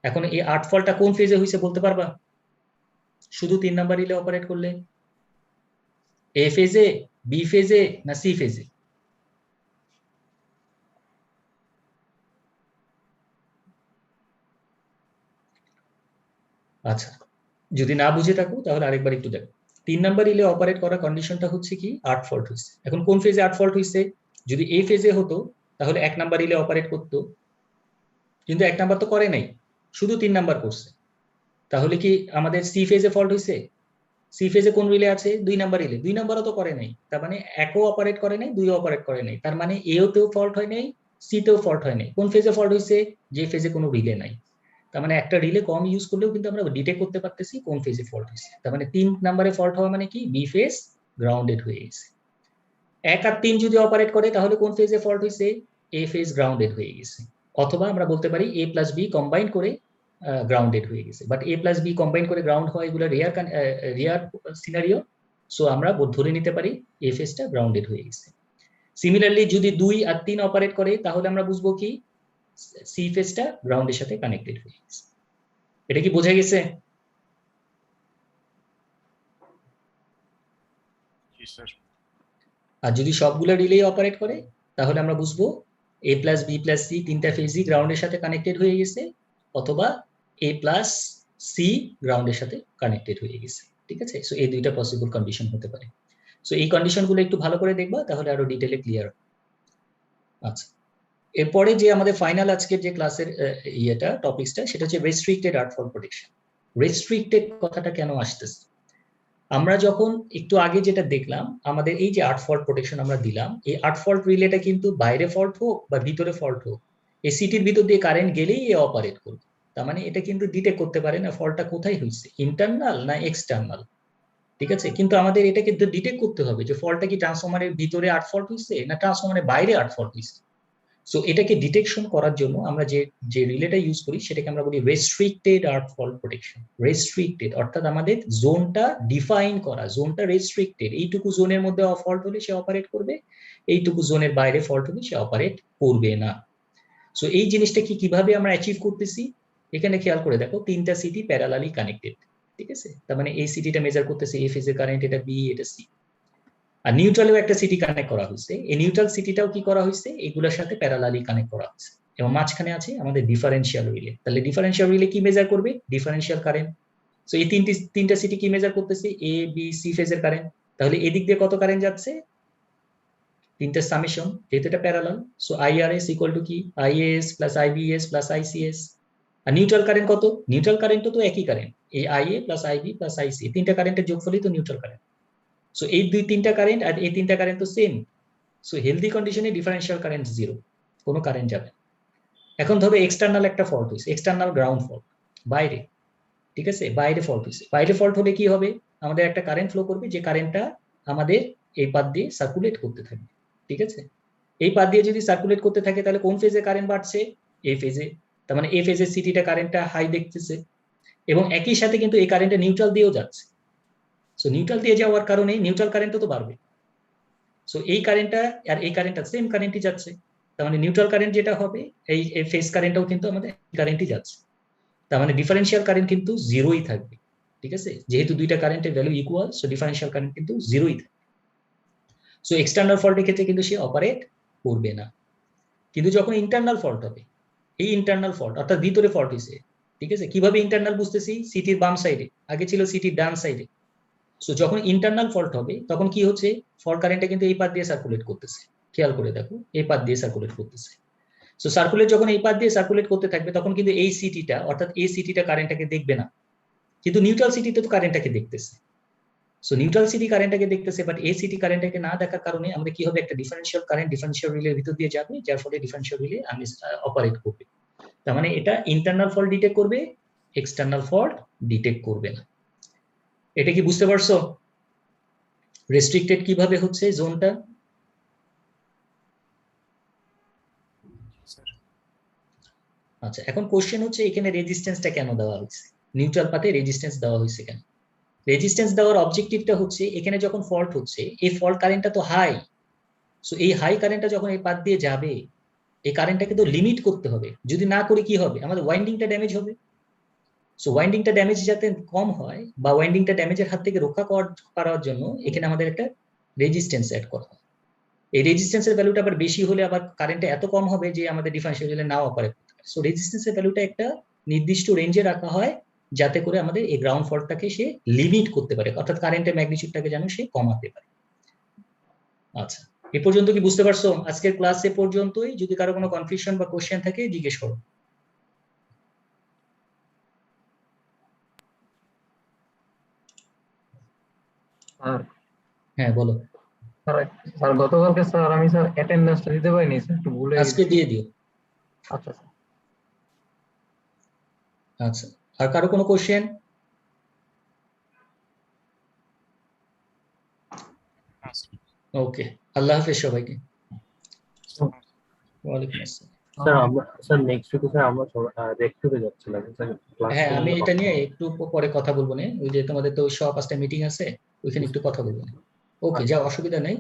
এখন এই 8 ফল্টটা কোন ফেজে হয়েছে বলতে পারবা? শুধু 3 নাম্বার রিলে অপারেট করলে এ ফেজে, বি ফেজে, না সি ফেজে? আচ্ছা, যদি না বুঝে থাকো তাহলে আরেকবার একটু দেখো। 3 নাম্বার রিলে অপারেট করার কন্ডিশনটা হচ্ছে কি 8 ফল্ট হয়েছে। এখন কোন ফেজে 8 ফল্ট হয়েছে? যদি এই ফেজে হতো তাহলে 1 নাম্বার রিলে অপারেট করতো, কিন্তু 1 নাম্বার তো করে নাই, শুধু 3 নাম্বার করছে। তাহলে কি আমাদের সি ফেজে ফল্ট হয়েছে? সি ফেজে কোন রিলে আছে? 2 নাম্বার রিলে, 2 নাম্বারও তো করে নাই, তার মানে 1ও অপারেট করে নাই, 2ও অপারেট করে নাই, তার মানে এও তেও ফল্ট হয় নাই, সি তেও ফল্ট হয় নাই। কোন ফেজে ফল্ট হয়েছে? যে ফেজে কোনো রিলে নাই। তার মানে একটা রিলে কম ইউজ করলেও কিন্তু আমরা ডিটেক্ট করতে পারতেছি কোন ফেজে ফল্ট হয়েছে। তার মানে 3 নম্বরে ফল্ট হওয়া মানে কি, বি ফেজ গ্রাউন্ডেড হয়ে গেছে। 1 আর 3 যদি অপারেট করে তাহলে কোন ফেজে ফল্ট হয়েছে, এ ফেজ গ্রাউন্ডেড হয়ে গেছে। অথবা আমরা বলতে পারি এ প্লাস বি কম্বাইন করে গ্রাউন্ডেড হয়ে গেছে। But A plus B combine করে গ্রাউন্ড হয় এগুলো রেয়ার সিনারিও। সো আমরা ধরে নিতে পারি এ ফেজটা গ্রাউন্ডেড হয়ে গেছে। সিমিলারলি যদি 2 আর 3 অপারেট করে তাহলে আমরা বুঝবো কি, সি ফেজটা গ্রাউন্ডের সাথে কানেক্টেড হয়ে গেছে। এটা কি বোঝা গেছে? আর যদি সবগুলো রিলেই অপারেট করে তাহলে আমরা বুঝবো এ প্লাস বি প্লাস সি তিনটা ফেজই গ্রাউন্ডের সাথে কানেক্টেড হয়ে গেছে, অথবা এ প্লাস সি গ্রাউন্ডের সাথে কানেক্টেড হয়ে গেছে। ঠিক আছে, সো এই দুইটা পসিবল কন্ডিশন হতে পারে। সো এই কন্ডিশনগুলো একটু ভালো করে দেখবা, তাহলে আরো ডিটেইলে ক্লিয়ার। আচ্ছা, এরপরে যে আমাদের ফাইনাল আজকের যে ক্লাসের টপিকসটা, সেটা হচ্ছে রেস্ট্রিক্টেড আর্ট ফল প্রোটেকশন। রেস্ট্রিক্টেড কথাটা কেন আসতেছে? আমরা যখন একটু আগে যেটা দেখলাম, আমাদের এই যে আর্ট ফল্ট প্রোটেকশন আমরা দিলাম, এই আর্ট ফল্ট রিলেটা কিন্তু বাইরে ফল্ট হোক বা ভিতরে ফল্ট হোক, এই সিটির ভিতর দিয়ে কারেন্ট গেলেই এ অপারেট করবে। তার মানে এটা কিন্তু ডিটেক্ট করতে পারে না ফল্টটা কোথায় হয়েছে, ইন্টারনাল না এক্সটার্নাল। ঠিক আছে, কিন্তু আমাদের এটা কিন্তু ডিটেক্ট করতে হবে যে ফল্টটা কি ট্রান্সফরমারের ভিতরে আর্ট ফল্ট হয়েছে না ট্রান্সফরমারের বাইরে আর্ট ফল্ট হয়েছে। সো এটাকে ডিটেকশন করার জন্য আমরা যে রিলেটা ইউজ করি সেটাকে আমরা বলি restricted art fault protection. Restricted অর্থাৎ আমাদের জোনটা ডিফাইন করা, জোনটা রেস্ট্রিক্টেড, এইটুকু জোনের মধ্যে ফল্ট হলে সে অপারেট করবে, এইটুকু জোনের বাইরে ফল্ট হলে সে অপারেট করবে না। সো এই জিনিসটা কিভাবে আমরা অ্যাচিভ করতেছি, এখানে খেয়াল করে দেখো, তিনটা সিটি প্যারালালি কানেক্টেড। ঠিক আছে, তার মানে এই সিটিটা মেজার করতেছে এ ফেজের কারেন্ট, এটা বি, এটা সি। আর নিউট্রালেও একটা সিটি কানেক্ট করা হয়েছে, এই নিউট্রাল সিটিটাও কি করা হয়েছে, এগুলোর সাথে প্যারালালি কানেক্ট করা হয়েছে। এবং মাঝখানে আছে আমাদের ডিফারেন্সিয়াল রিলে। তাহলে ডিফারেন্সিয়াল রিলে কি মেজার করবে, ডিফারেন্সিয়াল কারেন্ট। সো এই তিনটা সিটি কি মেজার করতেছে, এ বি সি ফেজের কারেন্ট। তাহলে এদিক দিয়ে কত কারেন্ট যাচ্ছে, তিনটা সামেশন, যেহেতু এটা parallel. So IRS equal to কি, IS plus IBS plus ICS. আর নিউট্রাল কারেন্ট কত, নিউট্রাল কারেন্টও তো একই কারেন্ট, এই IA plus IB plus IC, তিনটা কারেন্টের যোগফলই তো নিউট্রাল কারেন্ট। সো এই তিনটা কারেন্ট আর এই তিনটা কারেন্ট তো সেম। সো হেলদি কন্ডিশনে ডিফারেন্সিয়াল কারেন্ট জিরো, কোনো কারেন্ট যাবে। এখন ধরো এক্সটার্নাল একটা ফল্ট হয়েছে, এক্সটার্নাল গ্রাউন্ড ফল্ট, বাইরে। ঠিক আছে, বাইরে ফল্ট হয়েছে। বাইরে ফল্ট হলে কি হবে, আমাদের একটা কারেন্ট ফ্লো করবে, যে কারেন্টটা আমাদের এই পাথ দিয়ে সার্কুলেট করতে থাকবে। ঠিক আছে, এই পাথ দিয়ে যদি সার্কুলেট করতে থাকে তাহলে কোন ফেজে কারেন্ট বাড়ছে, এ ফেজে। তার মানে এ ফেজের সিটিটা কারেন্টটা হাই দেখতেছে, এবং একই সাথে কিন্তু এই কারেন্টটা নিউট্রাল দিয়েও যাচ্ছে। সো নিউট্রাল দিয়ে যাওয়ার কারণে নিউট্রাল কারেন্টও তো বাড়বে। সো এই কারেন্টটা আর এই কারেন্টটা সেম কারেন্টই যাচ্ছে, তার মানে নিউট্রাল কারেন্ট যেটা হবে, এই ফেজ কারেন্টটাও কিন্তু আমাদের কারেন্টই যাচ্ছে। তার মানে ডিফারেন্সিয়াল কারেন্ট কিন্তু জিরোই থাকবে। ঠিক আছে, যেহেতু দুইটা কারেন্টের value equal, so differential current কিন্তু জিরোই থাকবে। সো এক্সটার্নাল ফল্টের ক্ষেত্রে কিন্তু সে অপারেট করবে না। কিন্তু যখন ইন্টারনাল ফল্ট হবে, এই ইন্টারনাল ফল্ট অর্থাৎ ভিতরে ফল্ট হয়েছে। ঠিক আছে, কিভাবে ইন্টারনাল বুঝতেছি, সিটির বাম সাইডে, আগে ছিল সিটির ডান সাইডে। সো যখন ইন্টারনাল ফল্ট হবে তখন কি হচ্ছে, ফল্ট কারেন্টটা কিন্তু এই পাথ দিয়ে সার্কুলেট করতেছে। খেয়াল করে দেখো, এই পাথ দিয়ে সার্কুলেট করতেছে। সো সার্কুলেট যখন এই পাথ দিয়ে সার্কুলেট করতে থাকবে তখন কিন্তু এই সিটিটা অর্থাৎ এই সিটিটা কারেন্টটাকে দেখবে না, কিন্তু নিউট্রাল সিটিতে তো কারেন্টটাকে দেখতেছে। সো নিউট্রাল সিটি কারেন্টটাকে দেখতেছে, বাট এই সিটি কারেন্টটাকে না দেখার কারণে আমাদের কি হবে, একটা ডিফারেন্সিয়াল কারেন্ট ডিফারেন্সিয়াল রিলের ভিতর দিয়ে যাবে, যার ফলে ডিফারেন্সিয়াল রিলে অপারেট করবে। তার মানে এটা ইন্টারনাল ফল্ট ডিটেক্ট করবে, এক্সটার্নাল ফল্ট ডিটেক্ট করবে না। এটা কি বুঝতে পারছো রেস্ট্রিক্টেড কিভাবে হচ্ছে জোনটা? আচ্ছা, এখন কোশ্চেন হচ্ছে এখানে রেজিস্ট্যান্সটা কেন দেওয়া হয়েছে, নিউট্রাল পাথে রেজিস্ট্যান্স দেওয়া হয়েছে কেন? রেজিস্ট্যান্স দেওয়ার অবজেক্টিভটা হচ্ছে, এখানে যখন ফল্ট হচ্ছে এই ফল্ট কারেন্টটা তো হাই। সো এই হাই কারেন্টটা যখন এই পাথ দিয়ে যাবে, এই কারেন্টটাকে তো লিমিট করতে হবে। যদি না করি কি হবে, আমাদের ওয়াইন্ডিংটা ড্যামেজ হবে। সো ওয়াইন্ডিংটা ড্যামেজ যাতে কম হয়, বা ওয়াইন্ডিংটা ড্যামেজের হাত থেকে রক্ষা করার জন্য এখানে আমাদের একটা রেজিস্ট্যান্স অ্যাড করা হয়। এই রেজিস্ট্যান্সের ভ্যালুটা আবার বেশি হলে আবার কারেন্টটা এত কম হবে যে আমাদের ডিফারেন্সিয়াল রিলে নাও অপারেট করতে পারে। সো রেজিস্ট্যান্সের ভ্যালুটা একটা নির্দিষ্ট রেঞ্জে রাখা হয়, যাতে করে আমাদের এই গ্রাউন্ড ফল্টটাকে সে লিমিট করতে পারে, অর্থাৎ কারেন্টের ম্যাগনিটিউডটাকে যেন সে কমাতে পারে। আচ্ছা, এ পর্যন্ত কি বুঝতে পারছো? আজকের ক্লাস এ পর্যন্তই। যদি কারো কোনো কনফিউশন বা কোশ্চেন থাকে জিজ্ঞেস করো। হ্যাঁ বলো। স্যার গতকালকে স্যার আমি স্যার অ্যাটেন্ডেন্সটা দিতে পারিনি স্যার, একটু ভুলে আজকে গেছি। দিয়ে দিও। আচ্ছা স্যার। আচ্ছা, আর কারো কোনো কোশ্চেন? ওকে, আল্লাহ হাফেজ সবাইকে। ওয়ালাইকুম আসসালাম। স্যার নেক্সট উইকে স্যার আমরা রেক্টরে যাচ্ছিলাম স্যার ক্লাস হ্যাঁ, আমি এটা নিয়ে একটু পরে কথা বলবো না, ওই যে তোমাদের তো 5:15 মিটিং আছে, ওইখানে একটু কথা বলবো না। ওকে, আচ্ছা। যাও, অসুবিধা নেই।